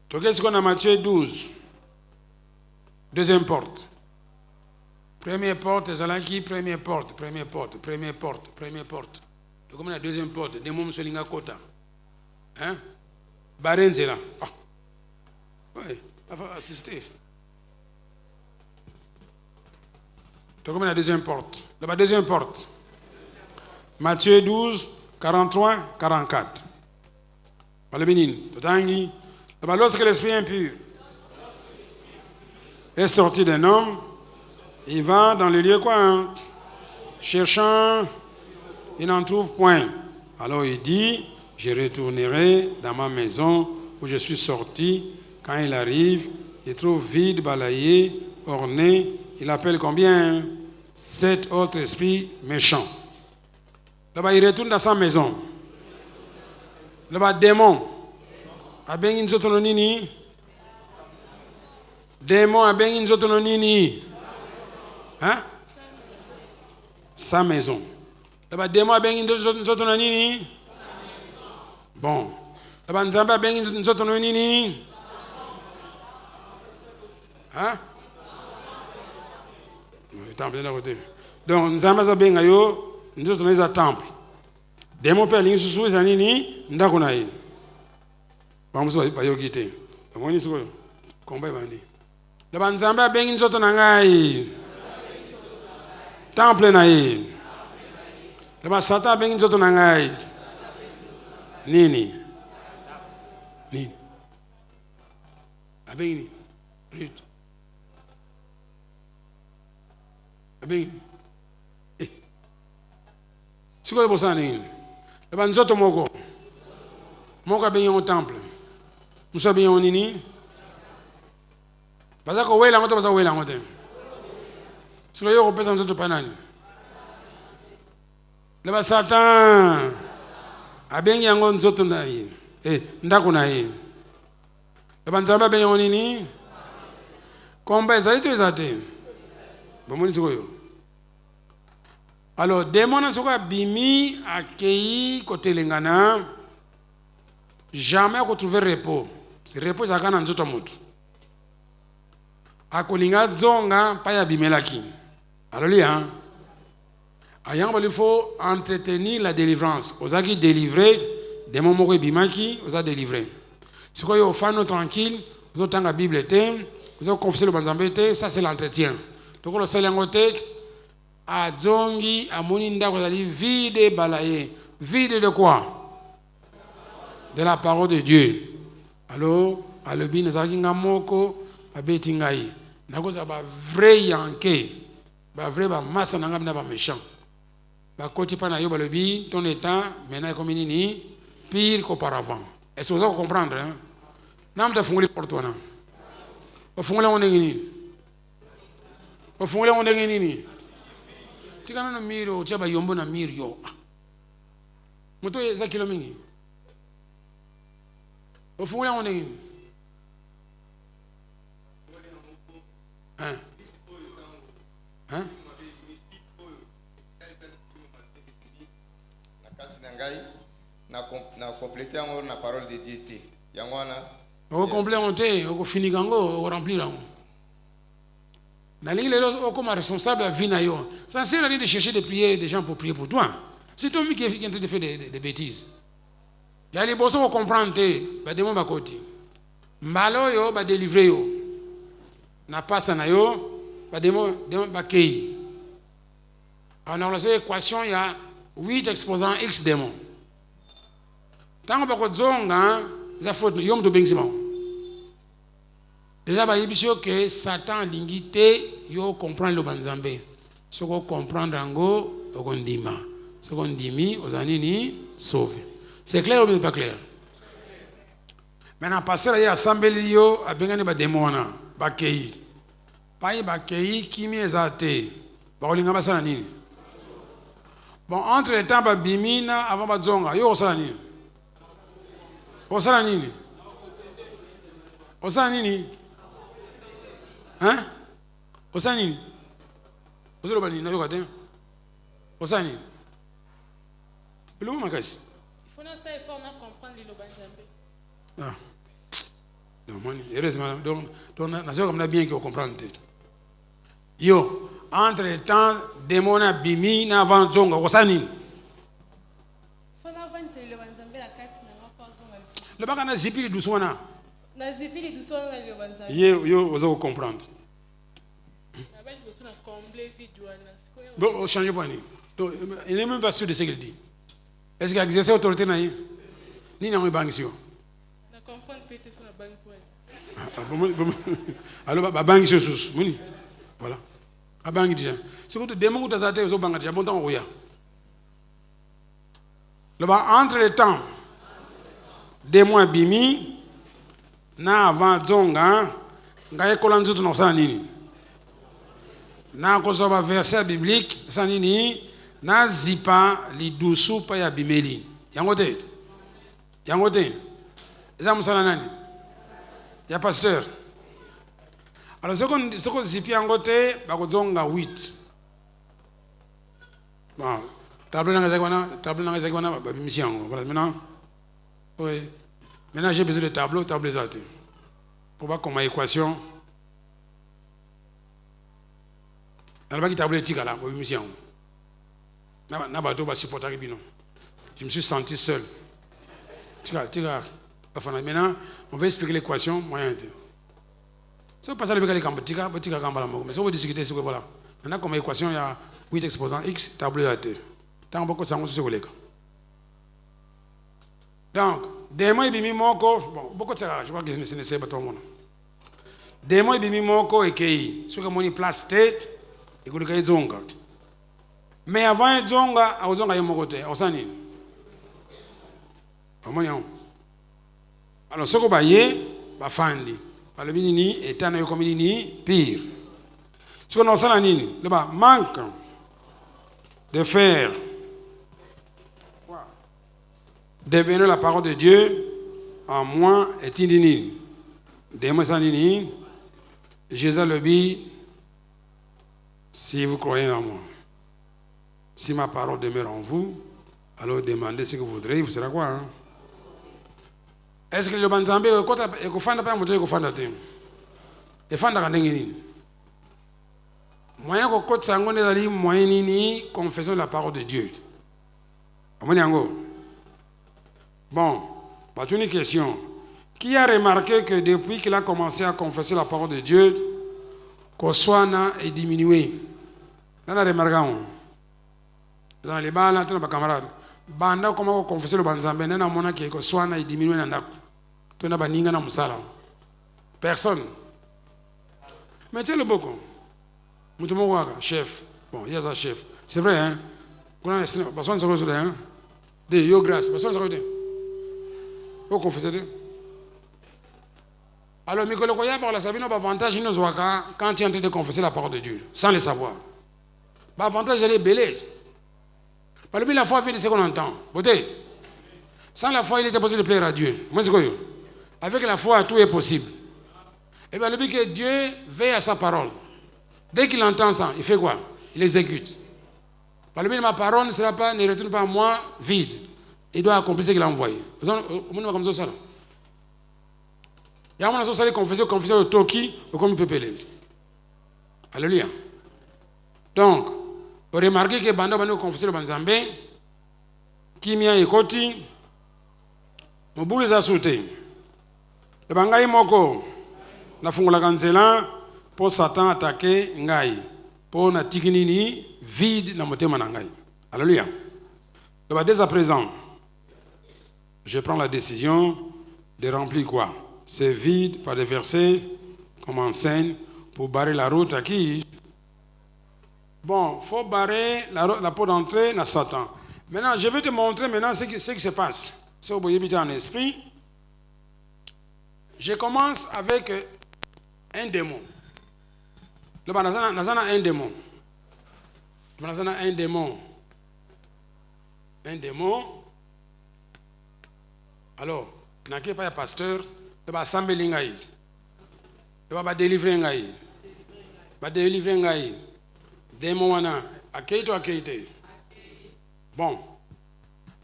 S1: Tu qu'est-ce qu'on a Matthieu 12? Deuxième porte. Première porte, Zalaki, première porte. Tu comprends la deuxième porte? Des mômes solinga kota. Hein? Barenze là. Ah. Oui, il faut assister. Tu comprends la deuxième porte? La deuxième porte. Matthieu 12, 43, 44. Lorsque l'esprit impur est sorti d'un homme, il va dans le lieu quoi? Cherchant, il n'en trouve point. Alors il dit, je retournerai dans ma maison où je suis sorti. Quand il arrive, il trouve vide, balayé, orné. Il appelle combien? 7 autres esprits méchants. Là-bas, il retourne dans sa maison. Là-bas, démon. Abengin zotononini. Démon abengin zotononini. Hein? Sa maison. Là-bas, démon abengin zotononini. Bon. Là-bas, nzamba abengin zotononini. Hein? Temple de côté. Donc, nzamba zabenga yo. Nous sommes dans un temple. Des mots per ligne sous zanini, ndakunaï. Vamos pas y quitter. Comment est-ce que combat bandi? Le banzamba bengi nzoto nangai. Temple naï. Le basata bengi nzoto nangai. Nini. Abengi. Brut. Abengi. Si vous avez ça, vous avez un moko. Moko a bien au temple. Nous sommes bien au nini. Parce que vous avez un moto, vous avez un moto. Si vous avez un moto, vous avez un moto. Le Satan a bien un moto. Ndaku na ye. Le banzamba bien au nini. Combat, ça a été exaté. Bon, moi, c'est quoi? Alors, démon a soka bimi accueilli côté lengana, jamais retrouver repos. Ce repos c'est quand on nzoto mutu. Akolinga zonga pa ya bimelaki. Alors là, il faut entretenir la délivrance. Vous avez délivré, démon moko bimaki, vous avez délivré. Si vous avez fait tranquille, vous avez la Bible, vous avez confessé le banzambé, ça c'est l'entretien. Donc le salangote Adzongi amoninda kozali vide balaye. Vide de quoi? De la parole de Dieu. Alors, alobi nezaki ngamoko abeti ngai. Nakoza ba vrai yanke. Ba vrai ba massa nanga ba méchant. bakoti pa na yo balobi ton état maintenant est comme nini pire qu'auparavant. Est-ce que vous comprendre hein? Nam ta funguli pour toi na. O funguli on ngini. O funguli on ngini. Tikana na miro chaba yombo na miro. Moto za kilo mingi. O funguli on ngini. Hein? Hein?
S2: Na compléter la parole de Dieu.
S1: On compléter, on finit on remplir. Na ligne les comme responsable à vie na yo. Ça sert à rien de chercher de prier des gens pour prier pour toi. C'est toi qui est en train de faire des bêtises. Il y a les bossons qui comprennent ba démon ba koti. Mbalo yo ba délivrer yo. Na passe na yo ba démon ba kei. En relation équation il y a 8 exposants X démons. Tant que vous zonga, za faute yom to bengima. Déjà ba yebisio que Satan lingité yo comprendre le banzambe. Ce qu'on comprendre ngo okondima. Ce qu'on dimi ozani ni sauver. C'est clair ou bien pas clair? Maintenant passer là ya assemblée yo abengani ba démona, ba kei. Pa ba kei kimi ezate. Ba olinga basala nini? Bon entre les temps ba bimina avant ba zonga yo osala nini? Osala nini? Osala nini? Hein? Osala nini? Osala bani na yoka te. Osala nini? Le mot makasi.
S3: Il faut n'être effort na comprendre le banzambe.
S1: Ah. Donc moi heureusement donc na sio comme bien que vous comprendre. Yo, entre les temps démona bimi na avant zonga osala nini? Le bac a zipi doucement na.
S3: Na zipi doucement na le banzambe.
S1: Yo vous allez comprendre.
S3: Na ba doucement na combler vidéo na.
S1: Bon, change pas ni. Donc il n'est même pas sûr de ce qu'il dit. Est-ce qu'il exerce autorité na yi? Ni na banque sur.
S3: Na comprendre peut-être sur la banque pour.
S1: Alors ba banque sur sous. Moni. Voilà. A banque déjà. C'est que démon ou tazate aux banques déjà bon temps oya. Le bas entre les temps démon bimi na avant zonga ngaye kolanzu tuno sana nini na kozoba verset biblique sana nini na zipa lidusu pa ya bimeli yango te eza musala nani ya pasteur alors ce qu'on zipi yango te ba kozonga 8 bon tableau na ngazakwana ba bimisi yango voilà maintenant oui. Maintenant, j'ai besoin de tableau zate. Pour voir comment équation. Dans le tableau éthique là, pour mission. Na bateau va supporter bino. Je me suis senti seul. Maintenant, on va expliquer l'équation moyen. Ça passe avec les cambotika, botika kambala mo. Mais ça on va discuter c'est voilà. On a comme équation il y a 8 exposants X tableau zate. Tant beaucoup ça on se collègue. Donc, démon et bimi moko, bon, beaucoup de ça, je crois que ce n'est pas tout le monde. Démon et bimi moko et kei, ce que mon place tête, et que le zonga. Mais avant zonga, à zonga yomoko te, osani. Amonion. Alors, ce que baye, ba fandi, ba le binini, et tana yokomini pire. Ce que nous savons nini, le bas manque de faire. Devenir la parole de Dieu en moi est indini. Démon sanini. Jésus le dit, si vous croyez en moi, si ma parole demeure en vous, alors demandez ce que vous voudrez, vous serez quoi hein? Est-ce que le banzambe est kofanda pa moto kofanda te? E fanda ka ndenge nini? Moyen ko kotsa ngo ndezali moyen nini confessons la parole de Dieu. Amoni yango. Bon, pas une question. Qui a remarqué que depuis qu'il a commencé à confesser la parole de Dieu, Koswana est diminué? Dans la remarque, dans les balles, dans les camarades, banda comment confesser le banzambe, n'a mona qui Koswana est diminué dans la. Tu n'as pas ninga na musala. Personne. Mais tu es le beaucoup. Chef. Bon, il y a un chef. C'est vrai, hein? kuna baswan sako sur hein de yo grâce baswan sako de au confesser. Alors Mikolo Koya par la Sabino avantage nous waka quand tu es en train de confesser la parole de Dieu sans le savoir. Bah avantage elle est belé. Par le la foi fait de ce qu'on entend. Peut-être. Sans la foi il était possible de plaire à Dieu. Moi c'est quoi? Avec la foi tout est possible. Et bien le but que Dieu veille à sa parole. Dès qu'il entend ça, il fait quoi? Il exécute. Par le but de ma parole ne sera pas, ne retourne pas à moi vide. Il doit accomplir ce qu'il a envoyé. Vous avez comme ça. Il y a un moment où confesser au Toki, comme il peut peler. Alléluia. Donc, vous remarquez que Bando Bando confessé le Banzambe, qui m'a écouté, mon boule les a sauté. Le Bangaï Moko, la fungula kanzela, pour Satan attaquer Ngai, pour na tikinini vide na motema na Ngai. Alléluia. Donc, dès à présent, je prends la décision de remplir quoi? C'est vide par des versets comme enseigne pour barrer la route à qui? Bon, il faut barrer la porte d'entrée à Satan. Maintenant, je vais te montrer maintenant ce qui se passe. Si vous voyez bien en esprit, je commence avec un démon. Le Banazana a un démon. Le Banazana a un démon. Un démon. Alors, n'a pas un pasteur. Il va s'embellir ngai. Il va délivrer ngai. Il va délivrer ngai. Démon wana akeito akeite. Bon.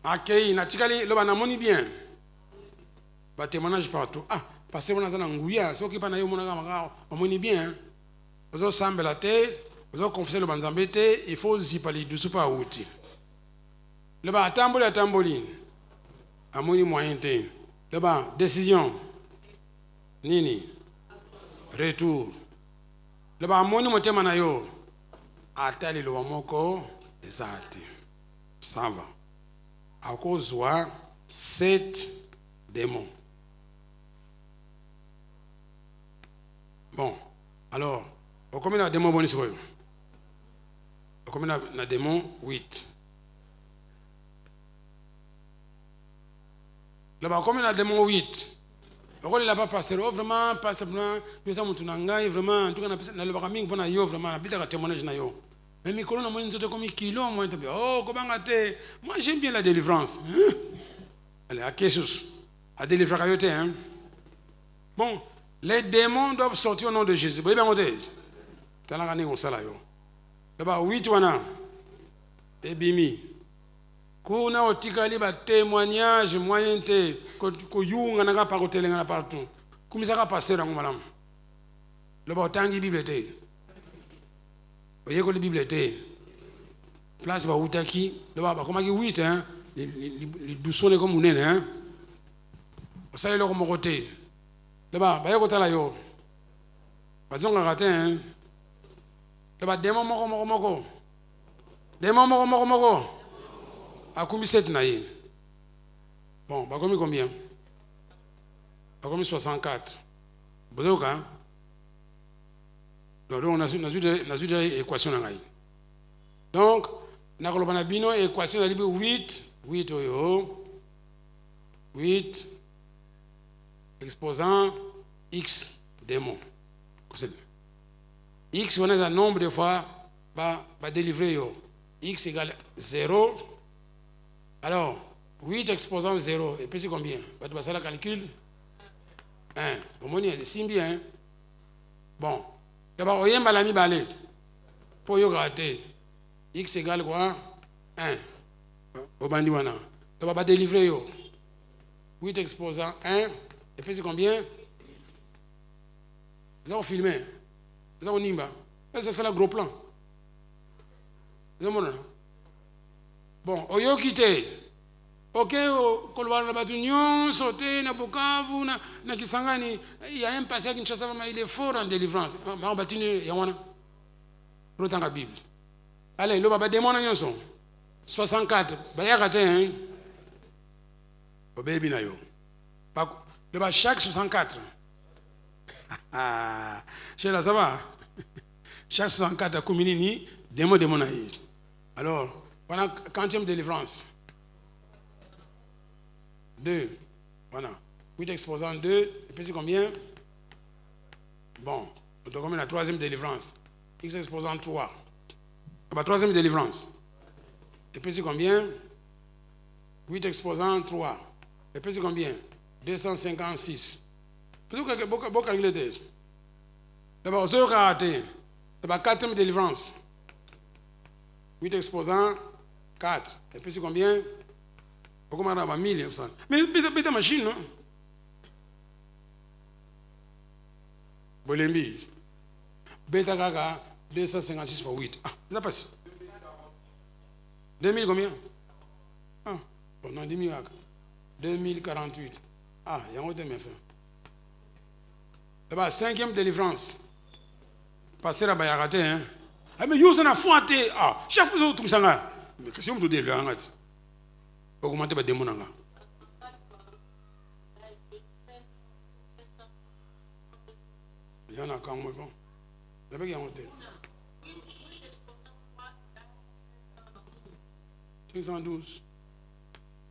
S1: Akei na tikali le bana moni bien. Ba témoignage partout. Ah, parce que on a ça nguya, so ki pa na yo mona kama moni bien. Ozo sambela te, ozo confesser le banzambe te, il faut zipali dusu pa outi. Le ba tamboli. Amoni moyen te. Le ba décision. Nini? Retour. Le ba moni motema na yo. Atali lo moko ezati. Ça va. À cause de 7 démons. Bon. Alors, combien de démons bonus? Combien de démons? 8. Là-bas, combien de démons? 8. Pourquoi il n'a pas passé? Oh, vraiment, pasteur, vraiment, en tout cas, na le bakaming pour na yo vraiment, na bita ka témoignage na yo. Mais mes colonnes ont dit comme kilo, moi, oh, comment gâté? Moi, j'aime bien la délivrance. Allez, à Jesus, à délivrer à yote, hein. Bon, les démons doivent sortir au nom de Jésus. Vous voyez bien, on dit, t'as la gagné au salaire. Là-bas, 8 wana, et bimi. Kuna otikali ba témoignage moyen te ko yunga na pa ko telenga partout. Kumisa ka passer ngo malam. Le ba tangi bible te. Oye ko bible te. Place ba utaki, le ba comme ki 8 hein, les douceurs comme unene hein. O sale lo comme côté. Le ba yo ko tala yo. Ba zonga raté hein. Le ba démon moko. Démon moko. A combien 7 naïe? Bon, bah combien? A combien 64? Vous avez quoi? Donc on a une équation dans naïe. Donc, on a une équation dans 8 exposant x démons. X on a un nombre de fois va délivrer x égale 0. Alors, 8 exposant 0, et puis c'est combien? Tu vas faire le calcul? 1. Au c'est bien. Bon. D'abord, on y a un balai. Pour y gratter. X égale quoi? 1. Au bandiwana. Tu vas délivrer. 8 exposant 1, et puis c'est combien? Vous avez filmé. Vous avez nimba. C'est le gros plan. Vous avez bon, oyo kite. Ok, kolwala batunyon, sauté, na Bukavu, na Kisangani, il y a un passé à Kinshasa, il est fort en délivrance. Mais on batine, il y a un. Rotant la Bible. Allez, le baba démon en son. 64. Bayakate, hein. Au baby na yo. Le baba chaque 64. Chez la ça va. Chaque 64 a communé ni démon na yo. Alors, Voilà, quantième délivrance. 2. Voilà. 8 exposant 2. Et puis c'est combien? Bon. Donc combien la troisième délivrance? X exposant 3. La troisième délivrance. Et puis c'est combien? 8 exposant 3. Et puis c'est combien? 256. Beaucoup calculer. D'abord, ce karaté. D'abord, quatrième délivrance. 8 exposant 4. Et puis c'est combien? Pourquoi on a 1000? Mais ta machine, non? Bolembi. Beta gaga 256 fois 8. Ah, ça passe. 2000 combien? Ah, bon, non, 10 000. 2048. Ah, il y a un autre fait. D'abord, cinquième délivrance. Passer à Bayarate, hein? Ah, mais vous en avez fouetté. Ah, chaque fois que vous avez mais qu'est-ce que vous avez dit? Vous augmentez les démons. Il y en a quand même. Bon. D'abord, il y a un autre. 512.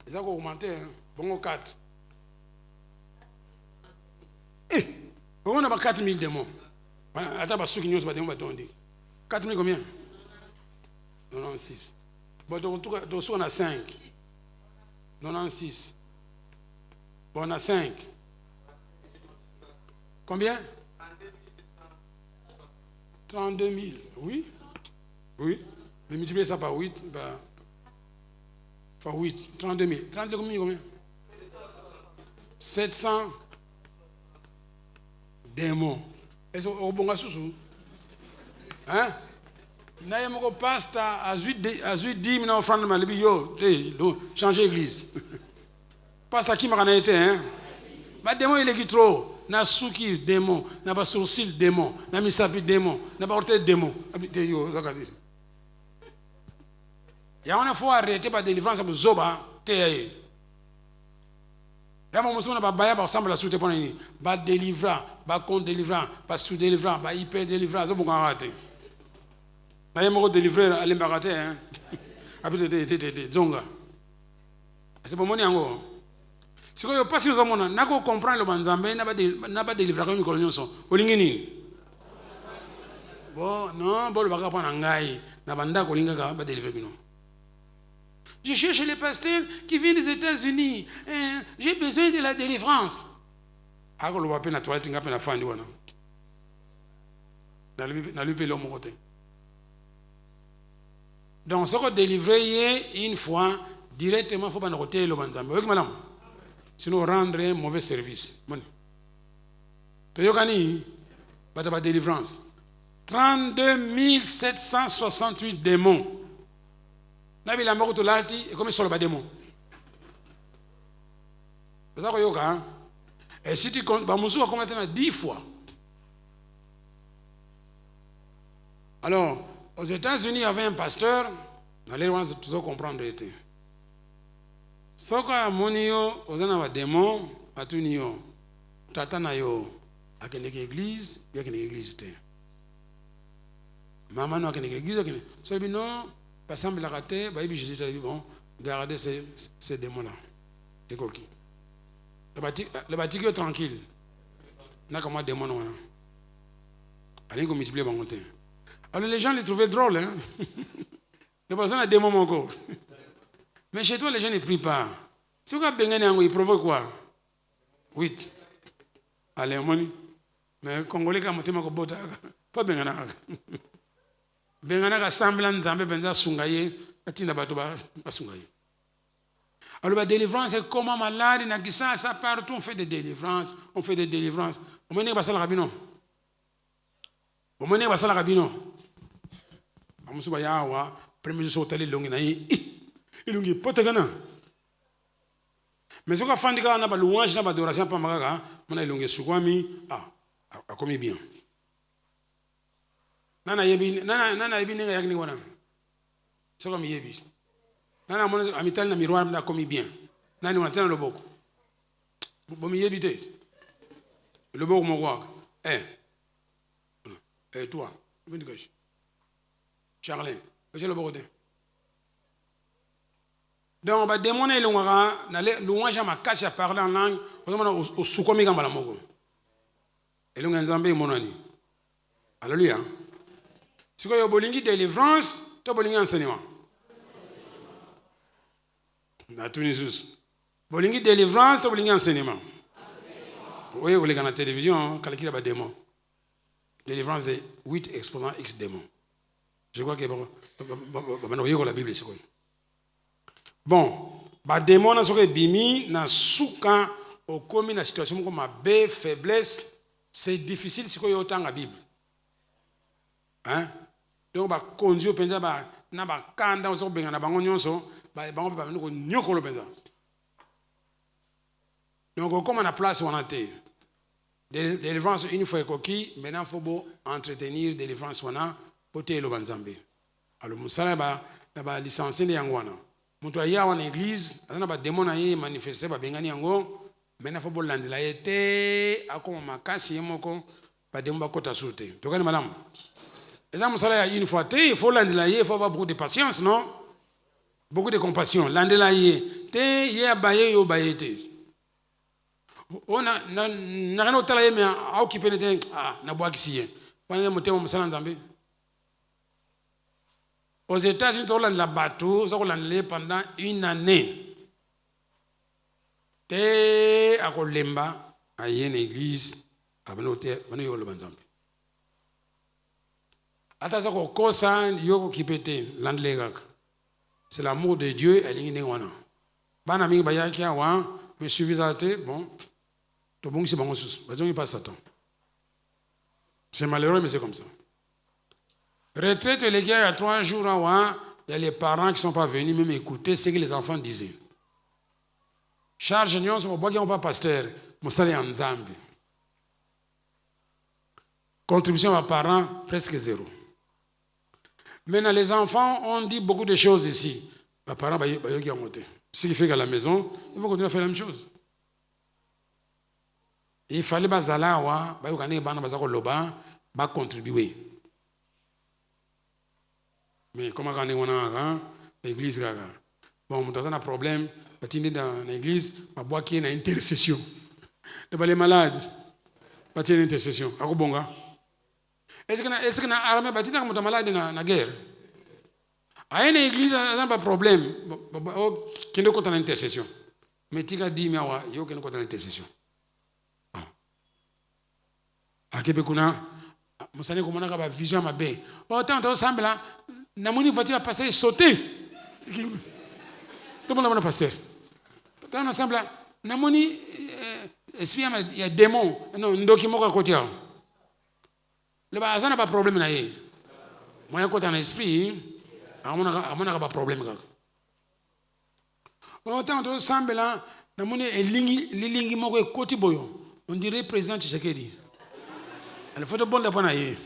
S1: Ils ont augmenté. Bon, 4. Eh, on a 4000 démons. Attends, ceux qui nous ont dit 4000 combien? 96. Bon, donc on a 5. 96. Bon, on a 5. Combien? 32 000. Oui. Oui. Mais multiplier ça par 8. Bah, par 8. 32 000. 32 000 combien? 700 démons. Est-ce que vous avez sous? Hein? Naye moko pasteur a 10 000 offrandes de Malibi, yo, changer l'église. Pasteur qui m'a été, hein? Mais démon il est trop. Na souki démon, na pas sourcil démon, na misapi démon, na pas orteil démon. Yo, zakadi. Ya on a faut arrêter par délivrance pour zoba, te. Ya mon musulman ba baya ba semble la soute pour ni. Ba délivrant, ba contre délivrant, ba sous délivrant, ba hyper délivrant, ça pour rater. Na yemo délivrer à l'embarraté, hein. Habite zonga. C'est pour mon yango. Si vous passez aux hommes, n'a pas comprendre le banzambe, n'a pas délivré comme une colonie. Olingini. Bon, non, bon, le baga pas n'angai, n'a pas d'anda colinga pas délivré non. Je cherche les pasteurs qui viennent des États-Unis. J'ai besoin de la délivrance. Ah, on va peine à toi, tu n'as pas la fin du wana. Dans le pays l'homme côté. Donc, ce qu'on délivrer une fois directement, il faut pas nous retirer le banzambe. Oui, madame. Sinon, rendre un mauvais service. Tu as dit, la délivrance. 32 768 démons. Nabi la mort de l'ati et comme ils sont les démons. C'est ça que yoga. Et si tu comptes, Bamoussou va commettre 10 fois. Alors, aux États-Unis, il y avait un pasteur. Dans les gens, tout ça comprendre. Soka monio ozana wa démon atunio tata na yo akeneke église yakene église te maman no akeneke église akene so bino passemble la raté ba bi Jésus dit bon gardez ces démons là ekoki le bâtiment tranquille na comme démon wana allez ko multiplier bangote alors les gens les trouvaient drôles hein le personne a démon encore. Mais chez toi, les gens ne prient pas. Si vous avez un ils provoquent quoi? 8. Allez, moni. Mais Congolais, quand tu m'as dit, pas bien. Bengana semblant Zambé benza sungaye, atina batoba sungaye. Alors la délivrance, c'est comment malade, na gisa, ça partout, on fait des délivrances, on fait des délivrances. On mène pas ça la rabino. On mène pas ça la rabino. Amusuba yawa, premier jour tali longi na yi. Ilungi potagana. Mais ce qu'on fait quand on a pas louange, n'a pas adoration, pas magaga, on a ilungi sukwami, a commis bien. Nana yebi nenga yakni wana. C'est comme yebi. Nana mon amital na miroir na commis bien. Nani on tient le boko. Bon mi yebi te. Le boko mo quoi? Toi, venu gauche. Charlin, j'ai le boko te. Donc ba démon et longara na louange ma casse à parler en langue au sukomi kamba la moko et longa nzambe monani alléluia siko yo bolingi délivrance to bolingi enseignement na Tunisus bolingi délivrance to bolingi enseignement oui vous les gars la télévision calcule ba démon délivrance de 8 exposants X démons je crois que la Bible c'est quoi. Bon, ba démon na soke bimi na souka au komi na situation comme ma bé faiblesse, c'est difficile si ko autant la Bible. Hein? Donc ba kondio penza ba na ba kanda o so benga na bango nyonso ba bango ba ko nyoko lo penza. Donc comme on a place on a té. Délivrance une fois coquille, maintenant faut beau entretenir délivrance wana poté lo banzambe. Alors musala ba licencié de yangwana. Mutu aya wana église azana ba démon na ye manifester ba bengani yango mena fo bolandela yete akoma makasi yemoko ba démon ba kota soute tokani malamu eza musala ya une fois te il faut landela ye il faut avoir beaucoup de patience non beaucoup de compassion landela ye te ye abaye yo bayete ona na kana otala ye me occupé ne na boakisi ye wana mutema musala nzambe. Aux États-Unis, on a bateau, on a pendant une année. Et à Kolemba, à une église, à Benoît, Benoît le Banzambe. Attention, quand ça, yoko kipete, l'andlegak. C'est l'amour de Dieu, elle est wana. Banami bayaki awa, mais suffisate, bon, tout bon c'est bon sous. Bazon il passe Satan. C'est malheureux, mais c'est comme ça. Retraite, les gars, il y a 3 jours avant, il y a les parents qui ne sont pas venus même écouter ce que les enfants disaient. Charge Nyon, c'est pour pas pasteur, mais ça est en Zambie. Contribution à parents, presque 0. Maintenant, les enfants ont dit beaucoup de choses ici. Les parents, ils ont monté. Ce qui fait qu'à la maison, ils vont continuer à faire la même chose. Il fallait contribuer. Mais comment on a l'église bon, dans un problème, dans l'église, ma boîte qui est une intercession. De les malades, pas une intercession. Est-ce que na armée batina comme malade na guerre? À une église, ça n'a pas de problème. Qui ne compte en intercession. Mais tu as dit, mais il y a aucun intercession. À Québécois, je sais comment on a vision ma baie. Autant de ensemble là, na moni voiture passer sauter. Tout le monde a passé. Autant ensemble là, na moni esprit il y a démon. Non, ndoki moka côté. Le bas ça n'a pas de problème là. Moi côté en esprit, à mon a pas de problème là. Autant de ensemble là, na moni lingi moko côté boyo. On dirait président Tshisekedi. Il faut de bon dépend à y.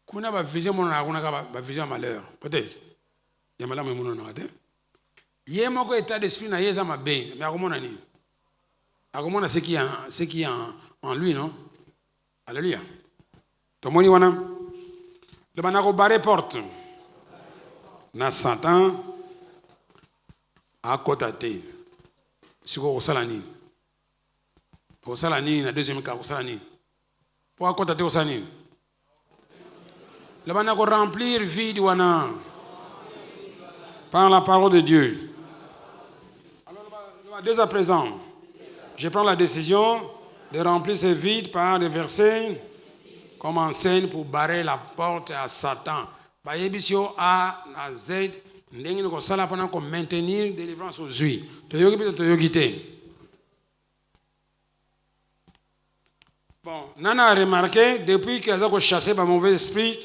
S1: Qu'on a vision mon a vision malheur. Peut-être. Il y a malheur mais mon non. Il y a mon état d'esprit na yeza ma bien. Mais à comment on ni? À comment on ce qui est en lui non? Alléluia. To moni wana. Le banako barre porte. Na Satan à côté. Siko osalani. Osalani na deuxième cas osalani. Pour côté osalani. Le banako remplir vide wana par la parole de Dieu. Alors dès à présent, je prends la décision de remplir ce vide par des versets comme enseigne pour barrer la porte à Satan. Bayebisio A à Z ndenge ko sala pendant qu'on maintenir délivrance aux juifs. Bon, Nana a remarqué depuis qu'elles ont chassé par mauvais esprit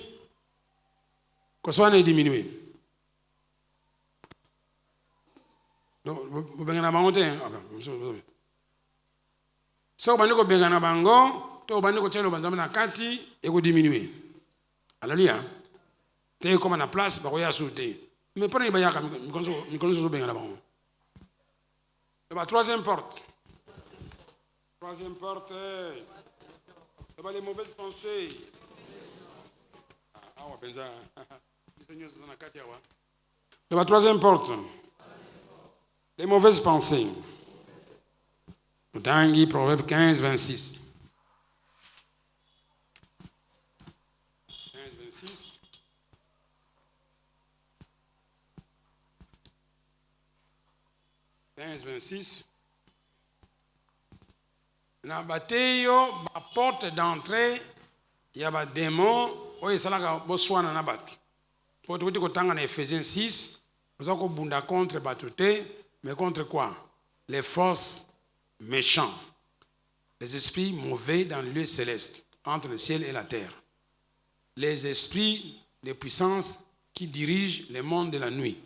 S1: que soit diminué. Donc, vous avez un bango. Si vous avez un bango, vous avez un kati et vous diminuez. Alléluia. T'es comme à la place, vous avez sauté. Mais prenez les bayakas, nous connaissons bien là-bas. La troisième porte. Troisième porte. Les mauvaises pensées. De ma troisième porte, les mauvaises pensées. Tanguy, Proverbe 15, 26. 15, 26. Na bateyo, ma porte d'entrée, il y a des démons, oye salaka boswana na batu. Pour tout dire que dans Ephésiens 6, nous avons bunda contre batuté, mais contre quoi? Les forces méchants, les esprits mauvais dans le lieu céleste, entre le ciel et la terre. Les esprits de puissance qui dirigent les mondes de la nuit.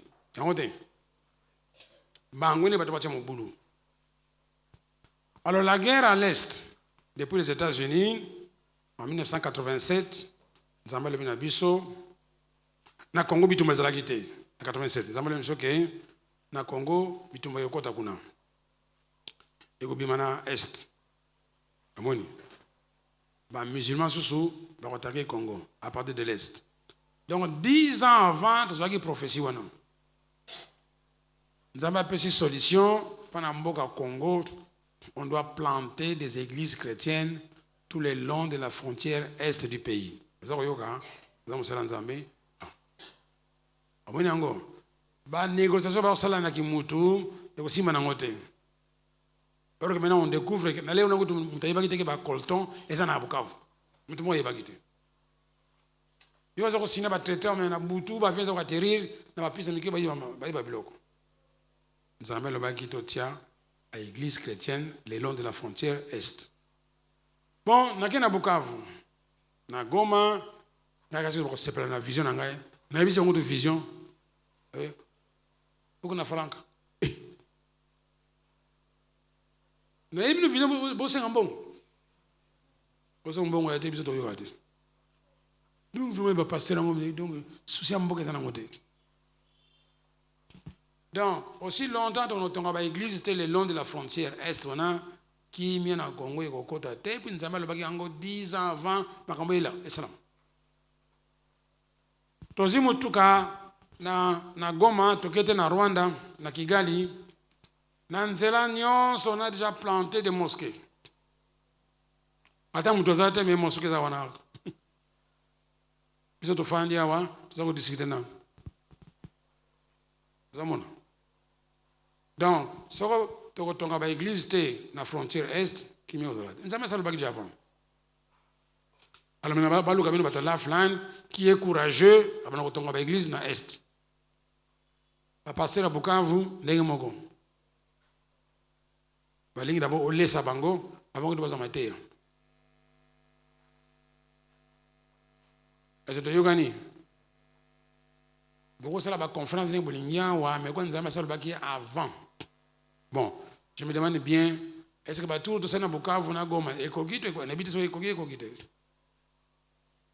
S1: Alors la guerre à l'Est, depuis les États-Unis, en 1987, nous avons le Biso, na Congo bitumba ezalaki te na 87 nzambala miso ke na Congo bitumba yokota kuna ekobima na est amoni ba musulmans susu bakotaki Congo à partir de l'est. Donc 10 ans avant tozwaki prophétie wana nzamba apesi solution pana mboka Congo. On doit planter des églises chrétiennes tout le long de la frontière est du pays. Vous avez yoka nous avons nzambe. Ba négociation ba sala na kimutu de kosima na ngote. Alors que maintenant on découvre que na leo na kutu mutaiba kiteke ba colton eza na Bukavu. Mutu mo yeba kite. Yo za kosina ba traiteur mais na butu ba vient za atterrir na ba piste mike ba yiba biloko. Nzambe lo ba kito tia à l'église chrétienne le long de la frontière est. Bon, na kena Bukavu. Na Goma na kasi ko sepela na vision na ngai. Na yebisi ngo de vision. Pourquoi na franca? Na yebi vision bo senga bon. Bo senga bon ya te biso to yo ati. Nous vraiment ba passer ngo donc souci amboka sana ngote. Donc aussi longtemps on a église c'était le long de la frontière est on qui mien na Congo et kokota te puis nzamba le baki ngo 10 ans avant makambo ila salam. Tozimu tuka na Goma, tokete na Rwanda, na Kigali, na nzela nyonso on a déjà planté des mosquées. Ata mutozate me mosquées za wana. Biso to fandi awa, tozako discuter na. Zamona. Donc, soko toko tonga ba église te na frontière est qui me odola. Nzama sa le baki avant. Alors maintenant baluka bino bato la flan qui est courageux, abana ko tonga ba église na est. Va passer à Bukavu, ndenge moko. Balingi d'abord olesa bango avant que tu passes à Matéa. Est-ce que tu yogani? Beaucoup ça la conférence de Bolingia wa mais quand nzamba ça le baki avant. Bon, je me demande bien est-ce que batou to sana Bukavu na Goma ekogito ko na bitiso ekogito.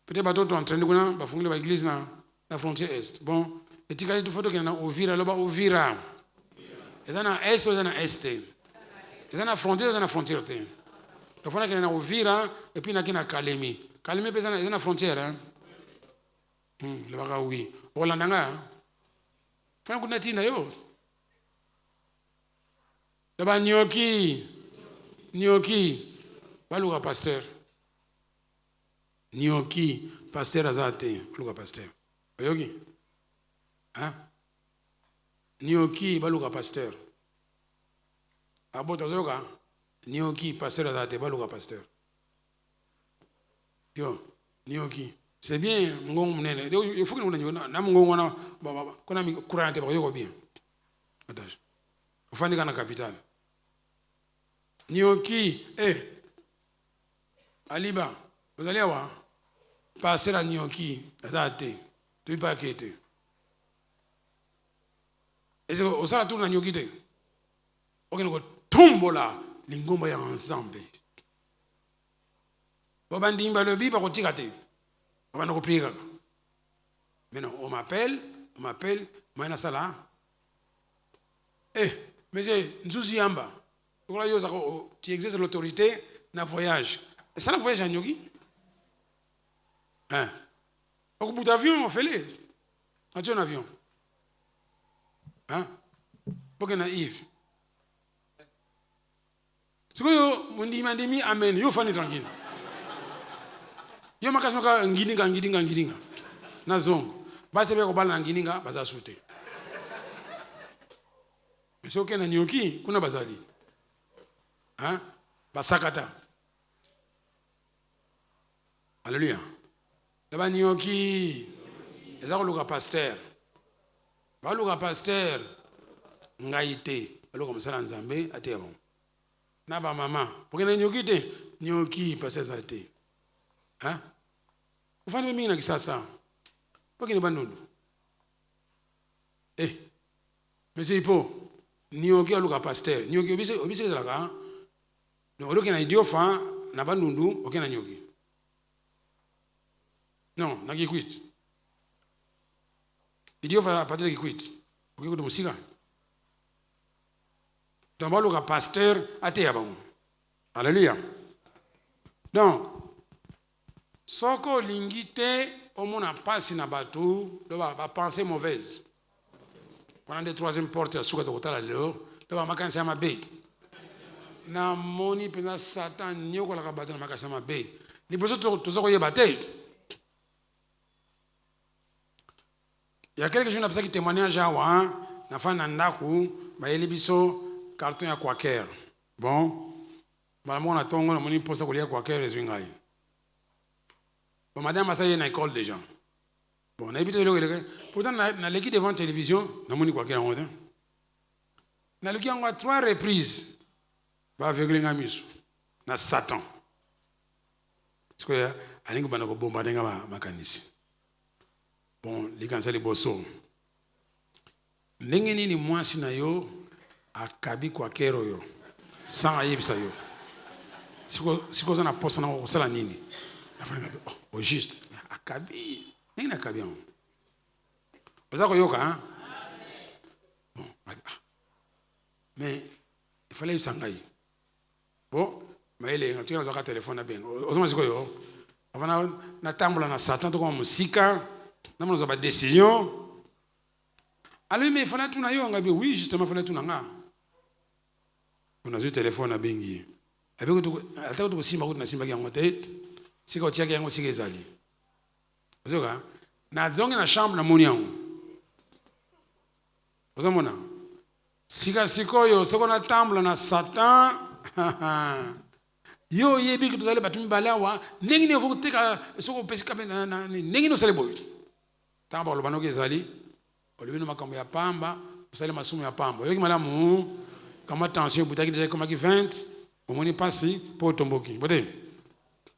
S1: Peut-être batou to en train de kuna ba fungile ba église na la frontière est. Bon, et tu as photo qui est Uvira, là-bas Uvira. Et ça na est ou ça na est. Et ça na frontière ou ça na frontière. Le fond est qu'il y a Uvira et puis il y a Kalemi. Kalemi c'est na frontière hein. Le baka oui. Olandanga. Fana kuna tina yo. Là-bas Nyoki. Baluka pasteur. Nyoki pasteur azate, baluka pasteur. Oyoki. Hein? Nyoki baluka pasteur. Abota zoka Nyoki pasteur azate baluka pasteur. Yo, Nyoki. C'est bien ngong mnene. Il faut que nous na ngong wana kona mi courante ba yoko bien. Attache. Ufani kana capitale. Nyoki Aliba, vous allez voir passer à Nyoki azate. Tu pas quitter. Est-ce que au sala tourne à Nyoki te? Ok nous tombola lingomba ya ensemble. Bobandimba le bi ba kotika te. On va nous prier. Maintenant on m'appelle, moi sala. Mais Nzuzi Yamba. Tu exerces l'autorité dans le voyage. Et ça, le voyage à Nyoki? Hein? Au bout d'avion, on fait les. On un avion. Hein? Pourquoi naïf? C'est que yo mundimi amen yo fani tranquille. Yo makasmoka ngininga. Nazong. Basi be ko bala ngininga baza sute. Mais c'est na nyoki kuna bazali. Hein? Basakata. Alléluia. Daba nyoki. Ezako luka pasteur. Ba luka pasteur ngaite. Ba luka msala nzambe ate bon. Na ba mama. Pourquoi nyoki te? Nyoki pasteur zate. Hein? Ufanye mimi na kisasa. Pourquoi ni bandundu? Monsieur Ipo, nyoki aluka pasteur. Nyoki obise zalaka. No oloke na idiofa na bandundu, oke na nyoki. Non, na kikwit. Idiofa patele kikwit. Oke ko musika. Donc aluka pasteur ate yabango. Alléluia. Donc soko lingite omona pasi na batu, ba pensée mauvaise. Pendant des troisième porte ya suka tokotala lelo, ba makanisa ya mabe. Na moni pena Satan nyoko la kabata na makanisa ya mabe. Liboso tozoko yeba te. Il y a quelque chose qui qui témoignage awa na fa na ndaku ba yelibiso carton ya Quaker. Bon, ba mona tongo na moni posa kolia Quaker ezwingai. Bon, madame a ça y est une école déjà. Bon, on a évité le pourtant, on a l'équipe devant la télévision, on a mon quoi qu'il y a. On a l'équipe en 3 reprises. Va aveugler un mus. On a Satan. Parce que, à l'ingé, on a bombardé ma canisse. Bon, les gens, c'est les bossos. N'engeni ni moi si na yo, a kabi kwa kero yo. Sans ayebisa yo. Si vous en a posé dans la nini. Au juste, akabi, n'engeni akabi on. Vous avez yoka, hein? Bon, mais il fallait y s'engager. Bon, mais il est, tu as un téléphone à bien. Osons dire que yo, avant na tambula na Satan, tout comme musika, na nous avons décision. Alors mais il fallait tout na yo, ngabi oui justement il fallait tout na nga. On a eu téléphone à bengi. Avec tout, attends tout simba tout na simba qui a monté. Si ko tia yango sigezali. Ozoka na zonge na chambre na moni yango. Ozomona. Sika sikoyo soko na tambula na Satan. Yo yebi que tozale batumi balawa nengi ne voteka soko pesika na nengi no sale boy. Tamba lo banoke ezali. Olibino makambo ya pamba, usale masumu ya pamba. Yo ki malamu kama tension butaki déjà comme qui 20, omoni pasi po tomboki. Bote.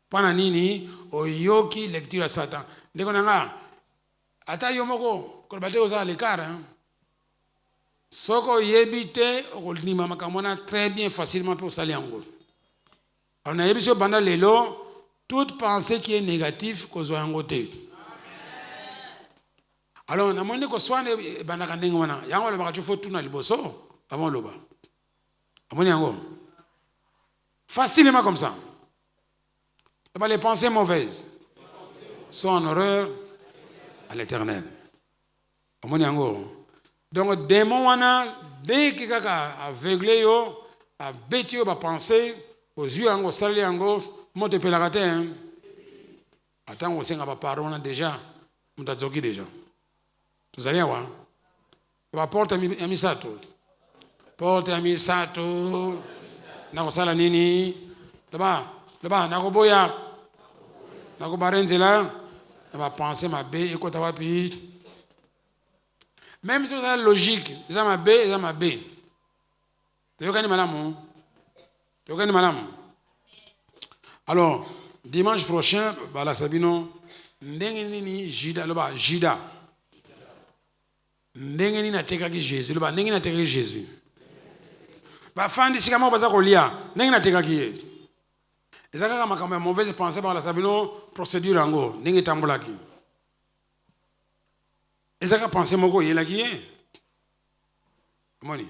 S1: Pana nini oyoki lecture Satan ndeko nanga ata yomoko ko bate oza l'écart soko yebite okolima makamona très bien facilement pour saler yango on a yebiso banda lelo toute pensée qui est négative kozwa yango te alors na moni ko swane banda kandengo wana yango le baka chofo tuna liboso avant loba amoni yango facilement comme ça. Les pensées mauvaises sont en horreur à l'éternel. Donc, démon wana, dès que quelqu'un aveuglé yo, a bêti yo, a pensé, aux yeux ango, sali ango, monte pelagate, hein. Attends, on sait qu'on va parler déjà, on t'a dit déjà. Vous allez voir. La porte à misato. Porte à misato. Na kosala nini? Là-bas, nakoboya, nakobarenzela, on va penser ma B et quoi t'as pi. Même si c'est logique, ça ma B, ça ma B. Tu veux gagner madame? Tu veux gagner madame? Alors, dimanche prochain, la Sabino, ndengeni Jida, là-bas, Jida. Ndengeni na tekaki Jésus, là-bas, ndengeni na tekaki Jésus. Ba fandi sikamo baza kolia, ndengeni na tekaki Jésus. Et ça, quand même, mauvaise pensée par la Sabino, procédure en go, n'est-ce pas tambulaki. Et ça, quand pensée moko, il a qui est. Moni,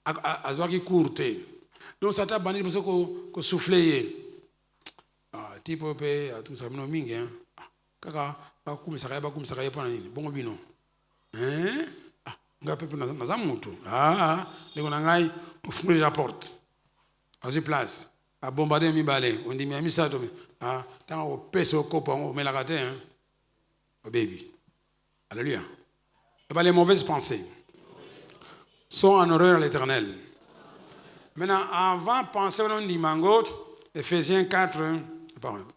S1: azwaki courte. Donc ça t'a banni parce que souffler. Ah, type pe, tout ça, non mingi hein. Kaka, ba kum sakaya pas nini. Bon bino. Hein? Ah, nga pepe naza mutu ndeko na ngai ofungoli la porte azwi place abombade mibale ondimi ya misato ntango opesa okopa yango omelaka te obebi. Alléluia. Les mauvaises pensées sont en horreur à l'Éternel. Maintenant, avant de penser au dimango, Ephésiens 4,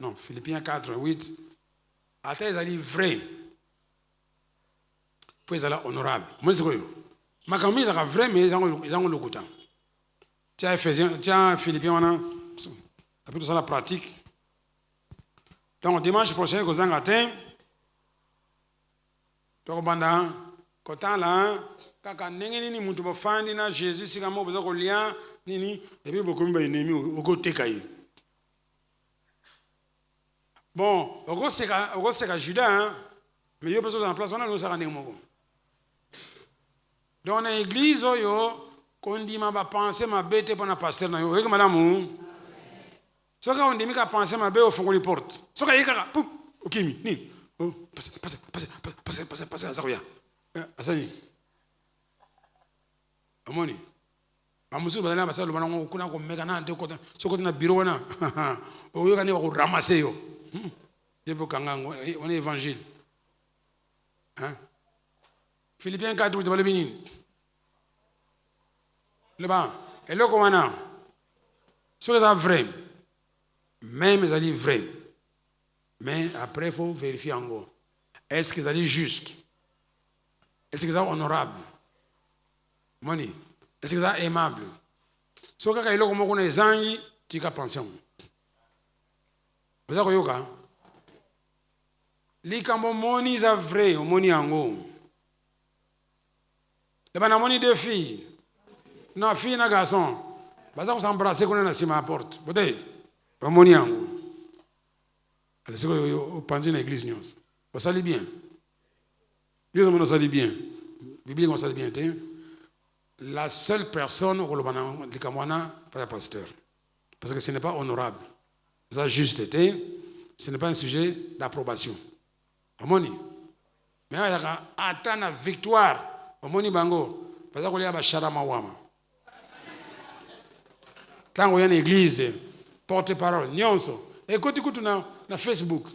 S1: non, Philippiens 4, 8, à tes alliés vrais, puis ils sont honorables. Moi, c'est quoi? Ma caméra est vraie, mais ils ont le coût. Tiens, Ephésiens, tiens, Philippiens, on a tout ça la pratique. Donc, dimanche prochain, vous en attendez. Donc, pendant kota la kaka ndenge nini mutu bafandi na Jésus sika mo boza kolia nini ebi bokomi ba ennemi okoteka ye. Bon, okoseka Judas mais yo besoin en place on a nous ça ndenge moko. Dans l'église oyo kondima ba penser ma bête pour na pasteur na yo. Eke malamu. Soka ondimi ka penser ma bête au fongoli porte. Soka yeka pou okimi nini. Oh, passez, ça revient. Asani. Amoni. Amusu badala basalo banango kuna ko mega na ndeko soko na bureau wana. Oyo kani ko ramasser yo. Debo kangango on est évangile. Hein? Philippiens 4 de balebini. Le ban. Et le commandant. Soki ça vrai. Même ils allaient vrai. Mais après, il faut vérifier encore. Est-ce qu'ils allaient juste? Est-ce qu'ils sont honorables? Moni. Est-ce qu'ils sont aimables? Si vous avez des gens qui ont pension. Vous avez yoga? Les cambo moni sont vrais, moni ango. Les bana moni deux filles. Non, fille et garçon. Vous avez s'embrasser quand on a si ma porte. Peut-être. Moni ango. Alors, c'est que vous pensez dans l'église, vous salez bien. Vous salez bien. La Bible, vous salez bien. La seule personne au Kamwana, pas le pasteur. Parce que ce n'est pas honorable. Ça a juste été, ce n'est pas un sujet d'approbation. Amoni. Mais il y a une victoire. Amoni Bango. Parce qu'il y a un charama wama. Quand vous êtes dans l'église, porte-parole, nyonso. Écoute na Facebook.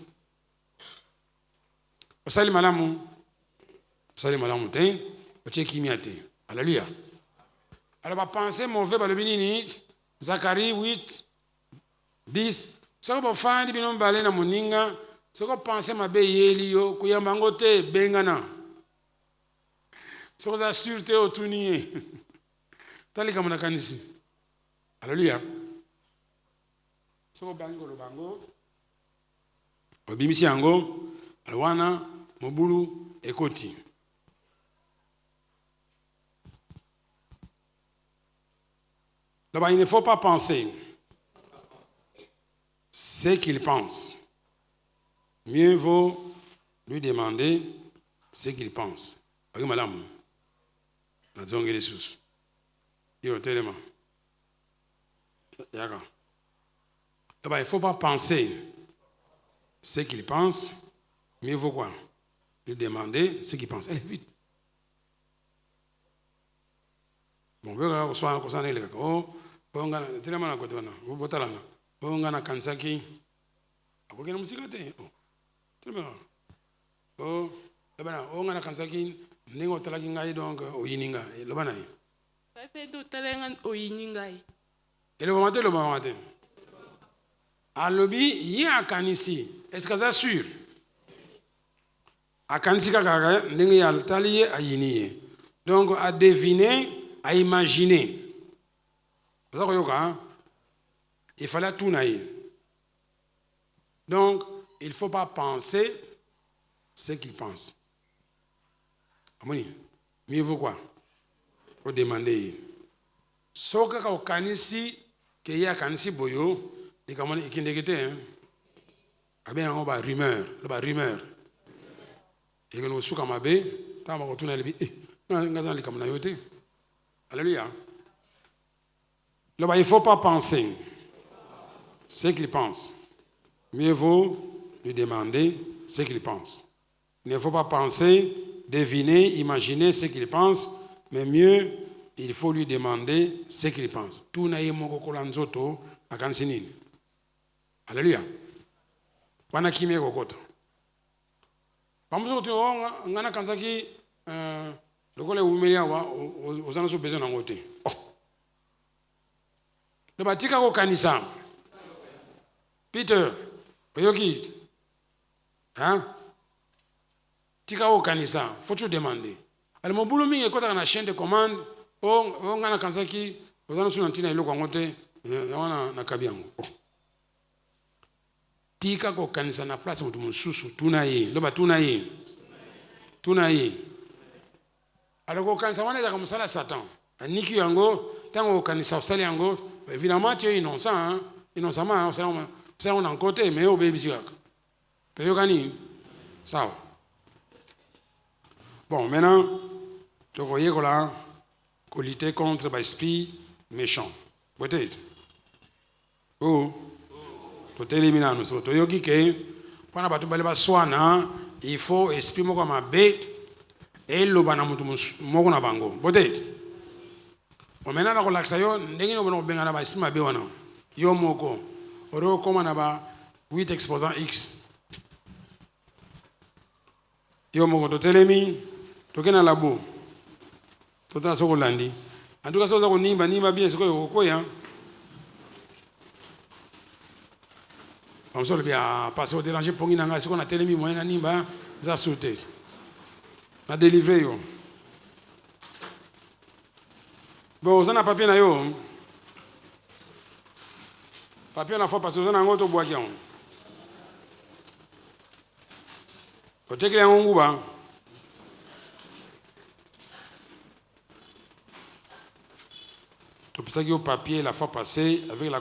S1: Osali malamu te, otie kimia te. Alléluia. Alors va penser mauvais ba le binini Zacharie 8 10. Soko ba fandi bino mbale na moninga, soko penser mabe yeli yo kuyamba ngote bengana. Soko za sûreté otuniye. Tali kama na kanisi. Alléluia. Soko bango lo bango. Obimisi yango alwana mobulu ekoti. Là-bas, il ne faut pas penser ce qu'il pense. Mieux vaut lui demander ce qu'il pense. Oui, madame. La zongue est sous. Il est tellement. Là-bas, il ne faut pas penser ce qu'il pense. Mieux vaut quoi? Lui demander ce qu'il pense. Allez, vite. Bon, on soit concerné les gars. On a tellement à côté de nous. On a kansaki. Akoki na musika te. Tellement. Oh, là-bas, on a kansaki. Ningo talaki ngai donc oyininga. Là-bas na.
S3: Parce que totalenga oyininga.
S1: Et le moment. À lobby, il y a un kanisi. Est-ce que ça sûr? À kanisi kaka ningo ya taliye ayiniye. Donc à deviner, à imaginer. Il fallait tout naïr. Donc, il ne faut pas penser ce qu'il pense. Mieux vaut quoi? Il faut demander. Sauf que quand il y a kanisi boyo, il y a une rumeur. Et nous sommes comme abbé, tant qu'on tourne le Alléluia. Là-bas, il ne faut pas penser ce qu'il pense. Mieux vaut lui demander ce qu'il pense. Il ne faut pas penser, deviner, imaginer ce qu'il pense. Mais mieux, il faut lui demander ce qu'il pense. Tout n'a pas moko kolanzoto akanisi nini. Alléluia. Wana kimye kokota. Pamoja tu ngana kanzaki lokole umelia wa ozana so besoin nangote. Le batika ko kanisa. Peter, oyoki. Hein? Tika ko kanisa, faut tu demander. Alors mon boulot mingi ekota na chaîne de commande, ngana kanzaki ozana so nantina iloko ngote, yawana na kabiango. Tika ko kanisa na place mutu mususu tuna ye loba tuna ye alors ko kanisa wana za kumsala satan aniki yango tango kanisa usali yango évidemment tu es innocent innocemment ça on en côté mais au baby sikaka peyo kani sawa bon maintenant tu voyez que là qu'on lutter contre l'esprit méchant peut-être oh totelimina nous toyoki ke pona batu bale baswana il faut esprit moko mabe et lobana mutu moko na bango bote o mena na kolaksa yo ndenge no bono benga na ba esprit mabe wana yo moko oro koma na ba 8 exposant x yo moko totelemi tokena labo tota soko landi antuka soza ko nimba bien siko koya. On se bien passer au déranger pour nous on a télé moyen nimba za sauté na délivrer yo bon on a papier na yo papier na fois passer on a ngoto boaki on otekele ngungu ba to pisa yo papier la fois passée avec la